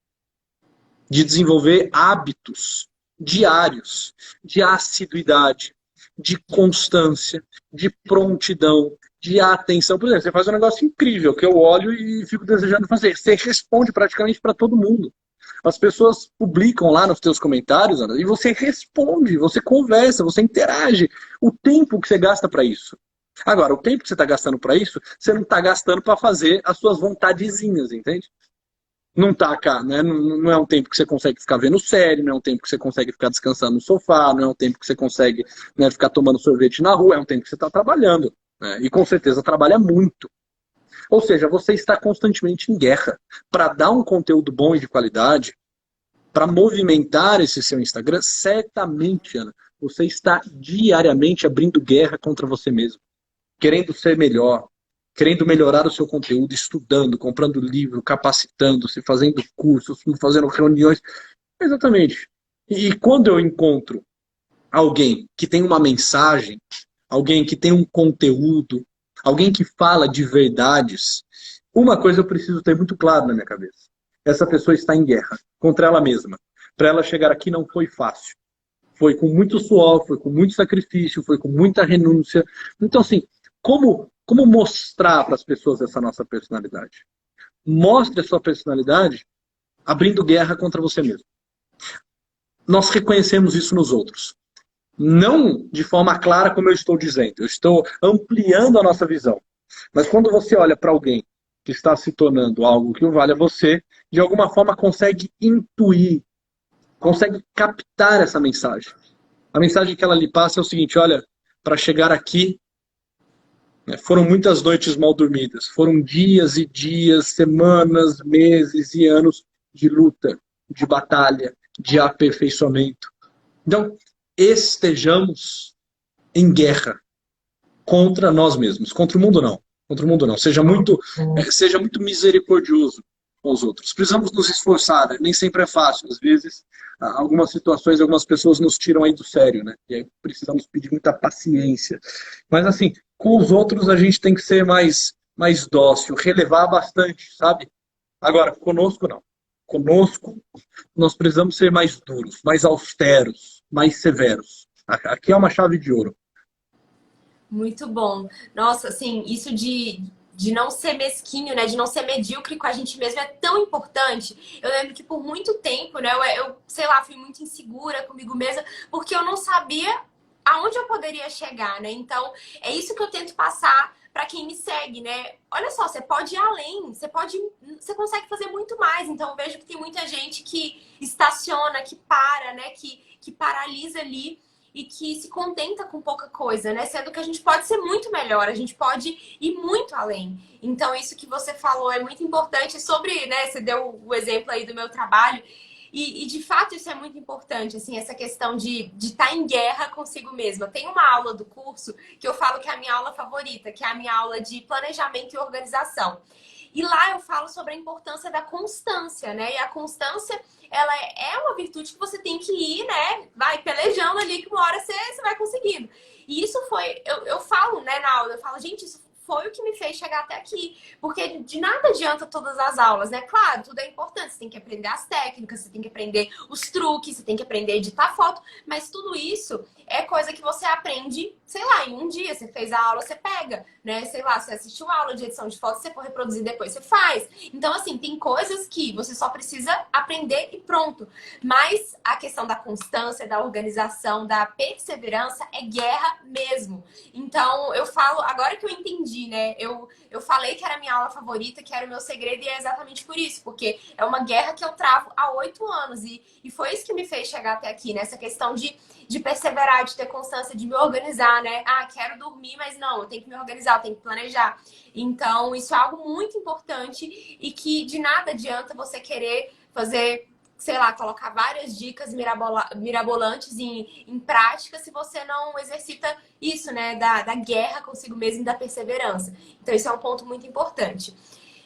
de desenvolver hábitos diários, de assiduidade, de constância, de prontidão, de atenção. Por exemplo, você faz um negócio incrível que eu olho e fico desejando fazer. Você responde praticamente para todo mundo. As pessoas publicam lá nos teus comentários, Ana, e você responde, você conversa, você interage. O tempo que você gasta para isso. Agora, o tempo que você está gastando para isso, você não está gastando para fazer as suas vontadezinhas, entende? Não tá, cara, né? Não é um tempo que você consegue ficar vendo série, não é um tempo que você consegue ficar descansando no sofá, não é um tempo que você consegue, né, ficar tomando sorvete na rua, é um tempo que você está trabalhando, né? E com certeza trabalha muito. Ou seja, você está constantemente em guerra para dar um conteúdo bom e de qualidade, para movimentar esse seu Instagram. Certamente, Ana, você está diariamente abrindo guerra contra você mesmo, querendo ser melhor, querendo melhorar o seu conteúdo, estudando, comprando livro, capacitando-se, fazendo cursos, fazendo reuniões. Exatamente. E quando eu encontro alguém que tem uma mensagem, alguém que tem um conteúdo, alguém que fala de verdades, uma coisa eu preciso ter muito claro na minha cabeça. Essa pessoa está em guerra contra ela mesma. Para ela chegar aqui não foi fácil. Foi com muito suor, foi com muito sacrifício, foi com muita renúncia. Então, assim, como mostrar para as pessoas essa nossa personalidade? Mostre a sua personalidade abrindo guerra contra você mesmo. Nós reconhecemos isso nos outros. Não de forma clara como eu estou dizendo. Eu estou ampliando a nossa visão. Mas quando você olha para alguém que está se tornando algo que o vale a você, de alguma forma consegue intuir, consegue captar essa mensagem. A mensagem que ela lhe passa é o seguinte: olha, para chegar aqui, foram muitas noites mal dormidas, foram dias e dias, semanas, meses e anos de luta, de batalha, de aperfeiçoamento. Então, estejamos em guerra contra nós mesmos, contra o mundo não. Contra o mundo não. Seja muito misericordioso com os outros. Precisamos nos esforçar, né? Nem sempre é fácil. Às vezes, algumas situações, algumas pessoas nos tiram aí do sério, né? E aí precisamos pedir muita paciência. Mas assim, com os outros a gente tem que ser mais dócil, relevar bastante, sabe? Agora, conosco não. Conosco, nós precisamos ser mais duros, mais austeros, mais severos. Aqui é uma chave de ouro. Muito bom. Nossa, assim, isso de não ser mesquinho, né? De não ser medíocre com a gente mesmo é tão importante. Eu lembro que por muito tempo, né? Eu sei lá, fui muito insegura comigo mesma, porque eu não sabia aonde eu poderia chegar, né? Então, é isso que eu tento passar para quem me segue, né? Olha só, você pode ir além, você consegue fazer muito mais. Então, eu vejo que tem muita gente que estaciona, que para, né? Que paralisa ali e que se contenta com pouca coisa, né? Sendo que a gente pode ser muito melhor, a gente pode ir muito além. Então, isso que você falou é muito importante sobre, né? Você deu o exemplo aí do meu trabalho. E de fato isso é muito importante, assim, essa questão de estar em guerra consigo mesma. Tem uma aula do curso que eu falo que é a minha aula favorita, que é a minha aula de planejamento e organização. E lá eu falo sobre a importância da constância, né? E a constância, ela é uma virtude que você tem que ir, né? Vai pelejando ali que uma hora você vai conseguindo. E isso foi, eu falo, né, na aula, eu falo, gente, isso foi o que me fez chegar até aqui. Porque de nada adianta todas as aulas, né? Claro, tudo é importante. Você tem que aprender as técnicas, você tem que aprender os truques, você tem que aprender a editar foto. Mas tudo isso é coisa que você aprende sei lá, em um dia você fez a aula, você pega, né? Sei lá, você assistiu a aula de edição de fotos, você for reproduzir depois, você faz. Então, assim, tem coisas que você só precisa aprender e pronto. Mas a questão da constância, da organização, da perseverança é guerra mesmo. Então, eu falo, agora que eu entendi, né? Eu falei que era a minha aula favorita, que era o meu segredo, e é exatamente por isso, porque é uma guerra que eu travo há 8 anos. E foi isso que me fez chegar até aqui, né? Essa questão de perseverar, de ter constância, de me organizar, né? Ah, quero dormir, mas não, eu tenho que me organizar, eu tenho que planejar. Então, isso é algo muito importante e que de nada adianta você querer fazer, sei lá, colocar várias dicas mirabolantes em prática se você não exercita isso, né? Da guerra consigo mesmo e da perseverança. Então, isso é um ponto muito importante.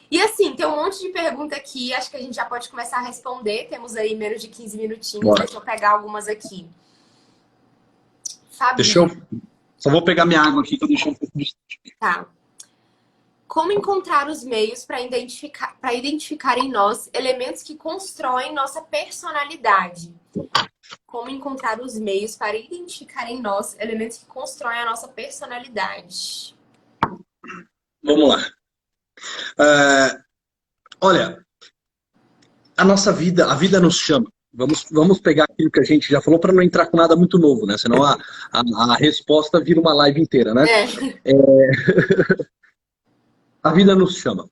E assim, tem um monte de pergunta aqui, acho que a gente já pode começar a responder. Temos aí menos de 15 minutinhos, Bora. deixa eu pegar algumas aqui. Deixa eu... Só vou pegar minha água aqui que eu deixei um pouco distante. Tá. Como encontrar os meios para identificar em nós elementos que constroem nossa personalidade? Como encontrar os meios para identificar em nós elementos que constroem a nossa personalidade? Vamos lá. Olha, a nossa vida, a vida nos chama. Vamos pegar aquilo que a gente já falou para não entrar com nada muito novo, né? Senão a resposta vira uma live inteira, né? A vida nos chama.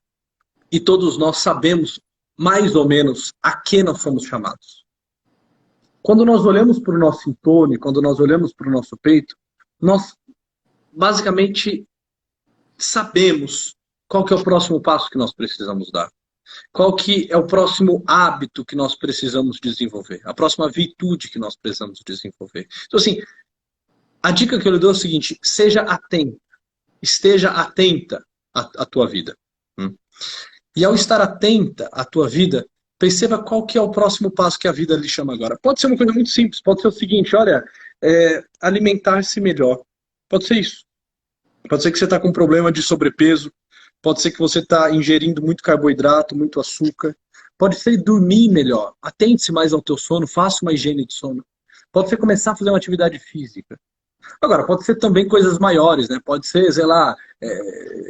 E todos nós sabemos, mais ou menos, a que nós somos chamados. Quando nós olhamos para o nosso entorno, quando nós olhamos para o nosso peito, nós basicamente sabemos qual que é o próximo passo que nós precisamos dar. Qual que é o próximo hábito que nós precisamos desenvolver? A próxima virtude que nós precisamos desenvolver? Então, assim, a dica que eu lhe dou é o seguinte: seja atento, esteja atenta à tua vida. E ao estar atenta à tua vida, perceba qual que é o próximo passo que a vida lhe chama agora. Pode ser uma coisa muito simples, pode ser o seguinte: olha, alimentar-se melhor. Pode ser isso. Pode ser que você está com um problema de sobrepeso. Pode ser que você está ingerindo muito carboidrato, muito açúcar. Pode ser dormir melhor. Atente-se mais ao teu sono, faça uma higiene de sono. Pode ser começar a fazer uma atividade física. Agora, pode ser também coisas maiores, né? Pode ser, sei lá,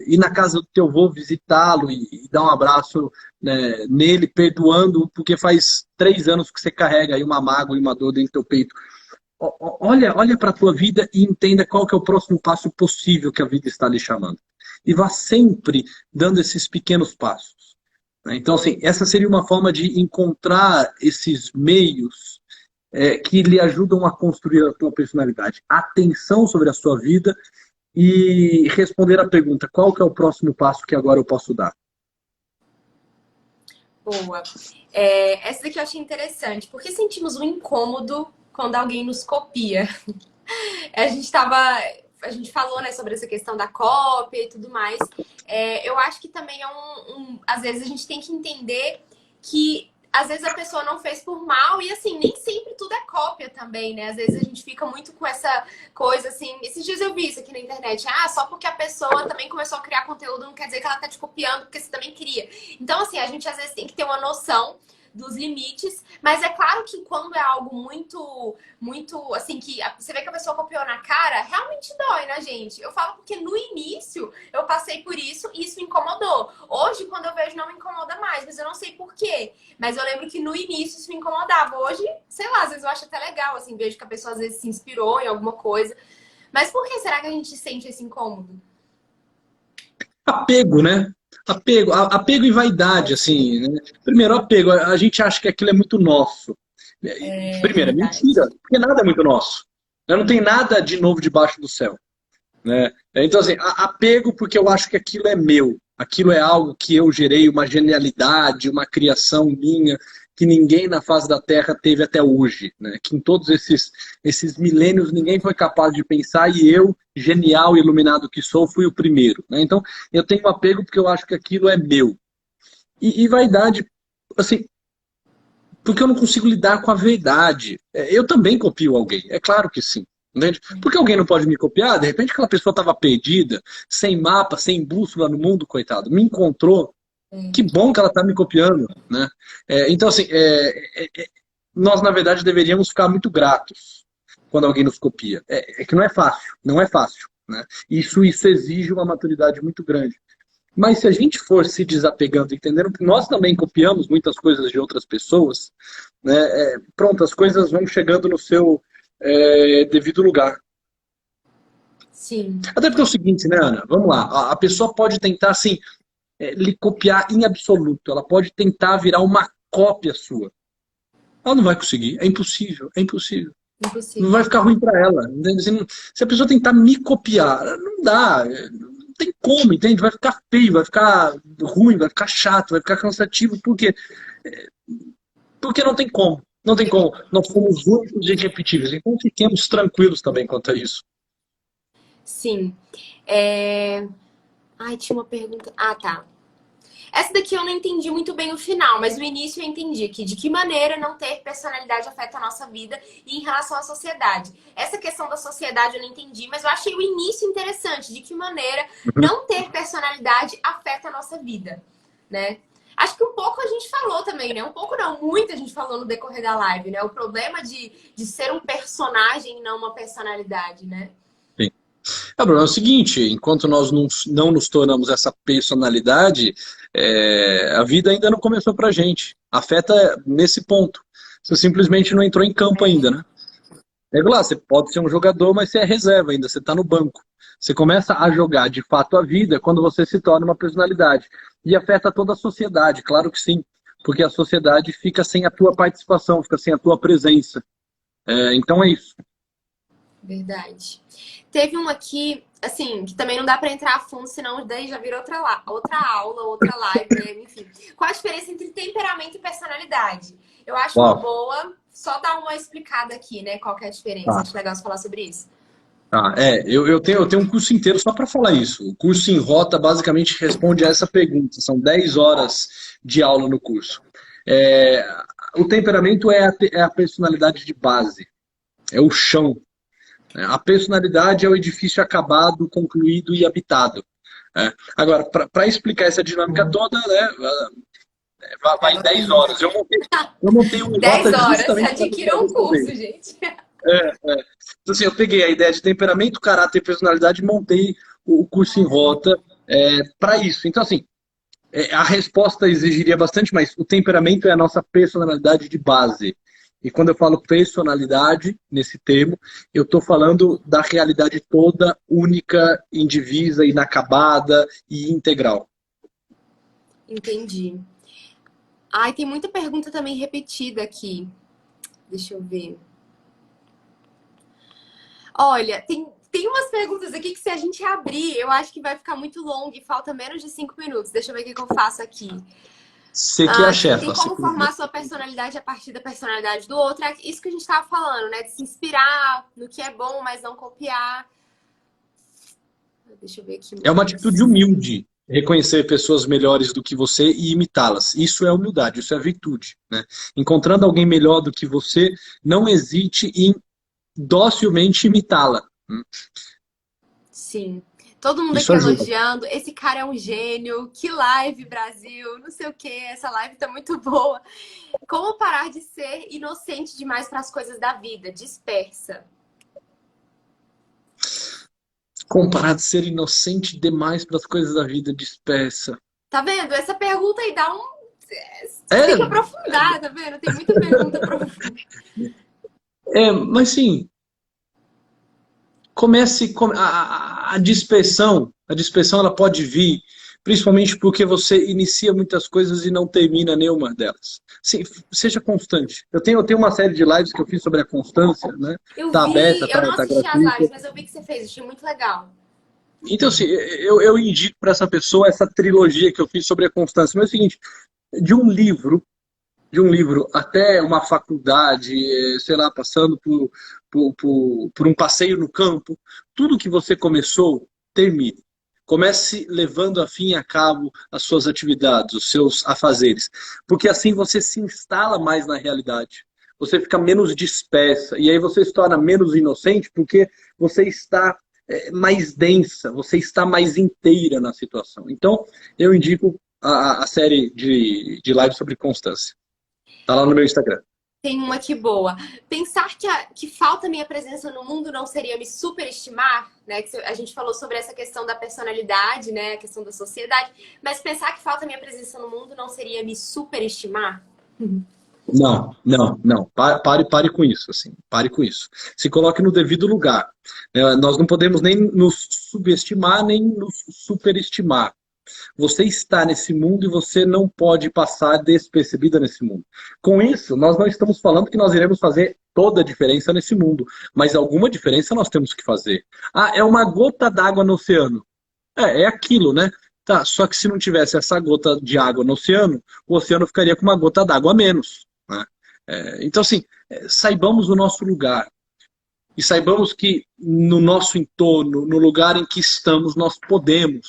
ir na casa do teu avô, visitá-lo e dar um abraço, né, nele, perdoando, porque faz 3 anos que você carrega aí uma mágoa e uma dor dentro do teu peito. Olha para a tua vida e entenda qual que é o próximo passo possível que a vida está lhe chamando. E vá sempre dando esses pequenos passos. Então, assim, essa seria uma forma de encontrar esses meios que lhe ajudam a construir a tua personalidade. Atenção sobre a sua vida e responder a pergunta: qual que é o próximo passo que agora eu posso dar? Boa. Essa daqui eu achei interessante. Por que sentimos um incômodo quando alguém nos copia? A gente falou, né, sobre essa questão da cópia e tudo mais. Eu acho que também às vezes a gente tem que entender que às vezes a pessoa não fez por mal e assim, nem sempre tudo é cópia também, né? Às vezes a gente fica muito com essa coisa assim. Esses dias eu vi isso aqui na internet. Só porque a pessoa também começou a criar conteúdo não quer dizer que ela tá te copiando porque você também queria. Então, assim, a gente às vezes tem que ter uma noção dos limites, mas é claro que quando é algo muito, assim, que você vê que a pessoa copiou na cara, realmente dói, né, gente? Eu falo porque no início eu passei por isso e isso me incomodou. Hoje, quando eu vejo, não me incomoda mais, mas eu não sei por quê. Mas eu lembro que no início isso me incomodava. Hoje, sei lá, às vezes eu acho até legal, assim, vejo que a pessoa às vezes se inspirou em alguma coisa. Mas por que será que a gente sente esse incômodo? Apego, né? Apego e vaidade, assim, né? Primeiro, apego, a gente acha que aquilo é muito nosso. Primeiro, é mentira, porque nada é muito nosso. Não tem nada de novo debaixo do céu, né? Então, assim, apego porque eu acho que aquilo é meu. Aquilo é algo que eu gerei, uma genialidade, uma criação minha, que ninguém na face da Terra teve até hoje, né? Que em todos esses milênios ninguém foi capaz de pensar e eu, genial e iluminado que sou, fui o primeiro, né? Então, eu tenho um apego porque eu acho que aquilo é meu. E vaidade, assim, porque eu não consigo lidar com a verdade. Eu também copio alguém, é claro que sim. Entende? Porque alguém não pode me copiar, de repente aquela pessoa estava perdida, sem mapa, sem bússola no mundo, coitado, me encontrou. Que bom que ela está me copiando, né? Então, assim, nós, na verdade, deveríamos ficar muito gratos quando alguém nos copia. É que não é fácil, não é fácil, né? Isso exige uma maturidade muito grande. Mas se a gente for se desapegando, entendendo que nós também copiamos muitas coisas de outras pessoas, né, pronto, as coisas vão chegando no seu devido lugar. Sim. Até porque é o seguinte, né, Ana? Vamos lá. A pessoa pode tentar, assim, lhe copiar em absoluto. Ela pode tentar virar uma cópia sua. Ela não vai conseguir. É impossível. É impossível. Não vai Impossível. ficar ruim para ela. Se a pessoa tentar me copiar, não dá. Não tem como, entende? Vai ficar feio, vai ficar ruim, vai ficar chato, vai ficar cansativo. Por quê? Porque não tem como. Não tem como. Nós somos únicos e irrepetíveis. Então fiquemos tranquilos também quanto a isso. Sim. Ai, tinha uma pergunta. Ah, tá. Essa daqui eu não entendi muito bem o final, mas o início eu entendi, que de que maneira não ter personalidade afeta a nossa vida e em relação à sociedade. Essa questão da sociedade eu não entendi, mas eu achei o início interessante, de que maneira não ter personalidade afeta a nossa vida, né? Acho que um pouco a gente falou também, né? Um pouco não, muito a gente falou no decorrer da live, né? O problema de ser um personagem e não uma personalidade, né? O problema é o seguinte, enquanto nós não nos tornamos essa personalidade, a vida ainda não começou pra gente. Afeta nesse ponto. Você simplesmente não entrou em campo ainda, né? Lá, você pode ser um jogador, mas você é reserva ainda, você está no banco. Você começa a jogar de fato a vida quando você se torna uma personalidade. E afeta toda a sociedade, claro que sim. Porque a sociedade fica sem a tua participação, fica sem a tua presença. Então é isso. Verdade. Teve um aqui, assim, que também não dá pra entrar a fundo, senão daí já vira outra aula, outra live, né? Enfim. Qual a diferença entre temperamento e personalidade? Eu acho uma boa, só dar uma explicada aqui, né? Qual que é a diferença. Acho legal você falar sobre isso. Eu tenho um curso inteiro só para falar isso. O curso em Rota basicamente responde a essa pergunta. São 10 horas de aula no curso. O temperamento é a personalidade de base, é o chão. A personalidade é o edifício acabado, concluído e habitado. Agora, para explicar essa dinâmica toda, né, vai em 10 horas. Eu montei um 10 Rota horas, justamente adquira um curso, gente. Então, assim, eu peguei a ideia de temperamento, caráter e personalidade e montei o curso em Rota para isso. Então, assim, a resposta exigiria bastante, mas o temperamento é a nossa personalidade de base. E quando eu falo personalidade, nesse termo, eu estou falando da realidade toda, única, indivisa, inacabada e integral. Entendi. Ai, tem muita pergunta também repetida aqui. Deixa eu ver. Olha, tem umas perguntas aqui que se a gente abrir, eu acho que vai ficar muito longo e falta menos de 5 minutos. Deixa eu ver o que eu faço aqui. Você que é a chefa. Tem como formar sua personalidade a partir da personalidade do outro. É isso que a gente estava falando, né? De se inspirar no que é bom, mas não copiar. Deixa eu ver aqui. É uma atitude humilde reconhecer pessoas melhores do que você e imitá-las. Isso é humildade, isso é virtude, né? Encontrando alguém melhor do que você, não hesite em docilmente imitá-la. Sim. Todo mundo Isso aqui ajuda. elogiando. Esse cara é um gênio. Que live, Brasil. Não sei o que. Essa live tá muito boa. Como parar de ser inocente demais para as coisas da vida? Dispersa. Como parar de ser inocente demais para as coisas da vida, dispersa. Tá vendo? Essa pergunta aí dá um... Tem que aprofundar, tá vendo? Tem muita pergunta profunda. Mas sim, comece a dispersão. A dispersão ela pode vir, principalmente porque você inicia muitas coisas e não termina nenhuma delas. Sim, seja constante. Eu tenho uma série de lives que eu fiz sobre a constância, né? Eu tá vi, aberta, eu não tá assisti as gratuita. lives, mas eu vi que você fez, achei muito legal. Então, assim, eu indico para essa pessoa essa trilogia que eu fiz sobre a constância. Mas é o seguinte, de um livro até uma faculdade, sei lá, passando por um passeio no campo, tudo que você começou, termine. Comece levando a fim e a cabo as suas atividades, os seus afazeres. Porque assim você se instala mais na realidade. Você fica menos dispersa. E aí você se torna menos inocente porque você está mais densa, você está mais inteira na situação. Então, eu indico a série de lives sobre constância. Tá lá no meu Instagram. Tem uma que boa. Pensar que falta minha presença no mundo não seria me superestimar, né? Que a gente falou sobre essa questão da personalidade, né? A questão da sociedade. Mas pensar que falta minha presença no mundo não seria me superestimar? Não, não, não. Pare com isso, assim. Pare com isso. Se coloque no devido lugar. Nós não podemos nem nos subestimar, nem nos superestimar. Você está nesse mundo e você não pode passar despercebida nesse mundo. Com isso, nós não estamos falando que nós iremos fazer toda a diferença nesse mundo, mas alguma diferença nós temos que fazer. Ah, é uma gota d'água no oceano. É aquilo, né? Tá, só que se não tivesse essa gota de água no oceano, o oceano ficaria com uma gota d'água a menos, né? Então, assim, saibamos o nosso lugar. E saibamos que no nosso entorno, no lugar em que estamos, nós podemos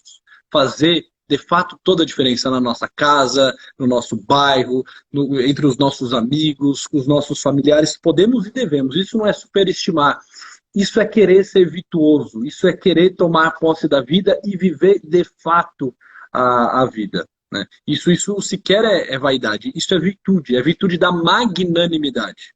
fazer, de fato, toda a diferença na nossa casa, no nosso bairro, entre os nossos amigos, com os nossos familiares. Podemos e devemos. Isso não é superestimar. Isso é querer ser virtuoso. Isso é querer tomar posse da vida e viver, de fato, a vida, né? Isso sequer é vaidade. Isso é virtude da magnanimidade,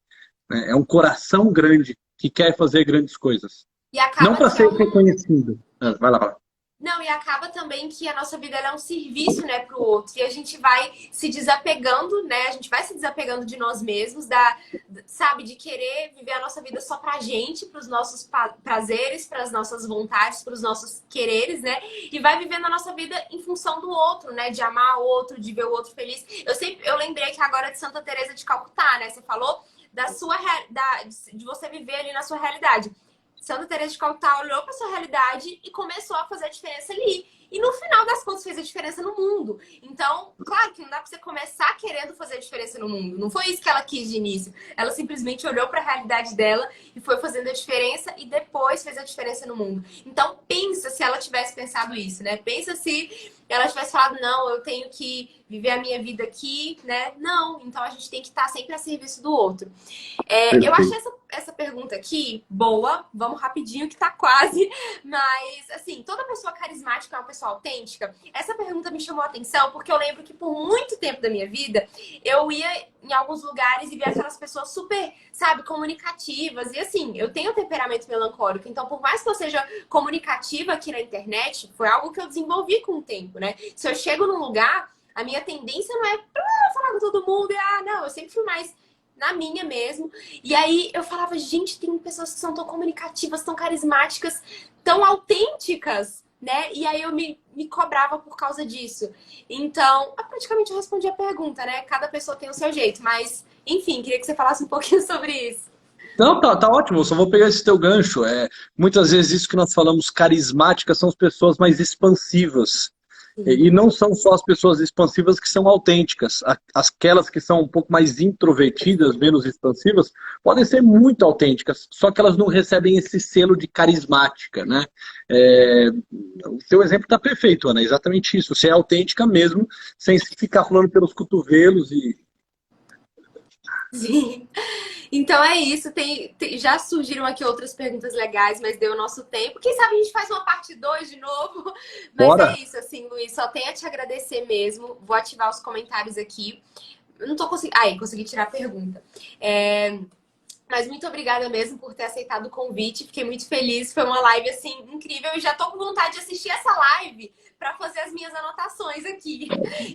né? É um coração grande que quer fazer grandes coisas. E Não acaba para que é ser um. reconhecido. Vai lá, vai lá. Não, e acaba também que a nossa vida ela é um serviço, né, para o outro. E a gente vai se desapegando, né? A gente vai se desapegando de nós mesmos, sabe, de querer viver a nossa vida só pra gente, pros nossos prazeres, pras nossas vontades, pros nossos quereres, né? E vai vivendo a nossa vida em função do outro, né? De amar o outro, de ver o outro feliz. Eu lembrei aqui agora de Santa Teresa de Calcutá, né? Você falou de você viver ali na sua realidade. Santa Teresa de Calcutá olhou para sua realidade e começou a fazer a diferença ali. E no final das contas fez a diferença no mundo. Então, claro que não dá para você começar querendo fazer a diferença no mundo. Não foi isso que ela quis de início. Ela simplesmente olhou para a realidade dela e foi fazendo a diferença e depois fez a diferença no mundo. Então, pensa se ela tivesse pensado isso, né? Pensa se ela tivesse falado, não, eu tenho que viver a minha vida aqui, né? Não, então a gente tem que estar sempre a serviço do outro. Eu achei essa pergunta aqui boa, vamos rapidinho que tá quase, mas assim, toda pessoa carismática é uma pessoa autêntica? Essa pergunta me chamou a atenção porque eu lembro que por muito tempo da minha vida eu ia em alguns lugares e via aquelas pessoas super, sabe, comunicativas e assim, eu tenho temperamento melancólico, então por mais que eu seja comunicativa aqui na internet, foi algo que eu desenvolvi com o tempo, né? Se eu chego num lugar, a minha tendência não é falar com todo mundo e não, eu sempre fui mais na minha mesmo. E aí eu falava, gente, tem pessoas que são tão comunicativas, tão carismáticas, tão autênticas, né? E aí eu me cobrava por causa disso. Então, eu praticamente respondi a pergunta, né? Cada pessoa tem o seu jeito, mas, enfim, queria que você falasse um pouquinho sobre isso. Não, tá ótimo, eu só vou pegar esse teu gancho. Muitas vezes isso que nós falamos carismáticas são as pessoas mais expansivas. E não são só as pessoas expansivas que são autênticas. Aquelas que são um pouco mais introvertidas, menos expansivas, podem ser muito autênticas, só que elas não recebem esse selo de carismática, né? O seu exemplo está perfeito, Ana, é exatamente isso. Você é autêntica mesmo, sem ficar falando pelos cotovelos e... Sim. Então é isso. Já surgiram aqui outras perguntas legais, mas deu o nosso tempo. Quem sabe a gente faz uma parte 2 de novo? Mas Bora! é isso, assim, Luiz. Só tenho a te agradecer mesmo. Vou ativar os comentários aqui. Eu não tô conseguindo. Aí, consegui tirar a pergunta. Mas muito obrigada mesmo por ter aceitado o convite. Fiquei muito feliz. Foi uma live, assim, incrível. E já tô com vontade de assistir essa live para fazer as minhas anotações aqui.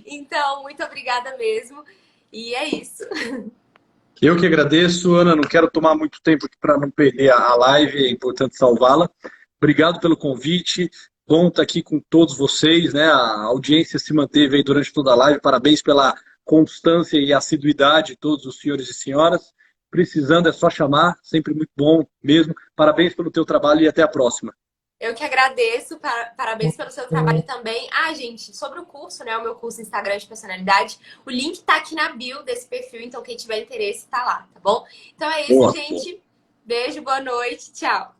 Então, muito obrigada mesmo. E é isso. Eu que agradeço, Ana, não quero tomar muito tempo aqui para não perder a live, é importante salvá-la. Obrigado pelo convite, bom estar aqui com todos vocês, né? A audiência se manteve aí durante toda a live, parabéns pela constância e assiduidade de todos os senhores e senhoras. Precisando é só chamar, sempre muito bom mesmo. Parabéns pelo teu trabalho e até a próxima. Eu que agradeço, parabéns pelo seu trabalho também. Ah, gente, sobre o curso, né, o meu curso Instagram de personalidade, o link tá aqui na bio desse perfil, então quem tiver interesse tá lá, tá bom? Então é isso, Boa. gente. Beijo, boa noite, tchau.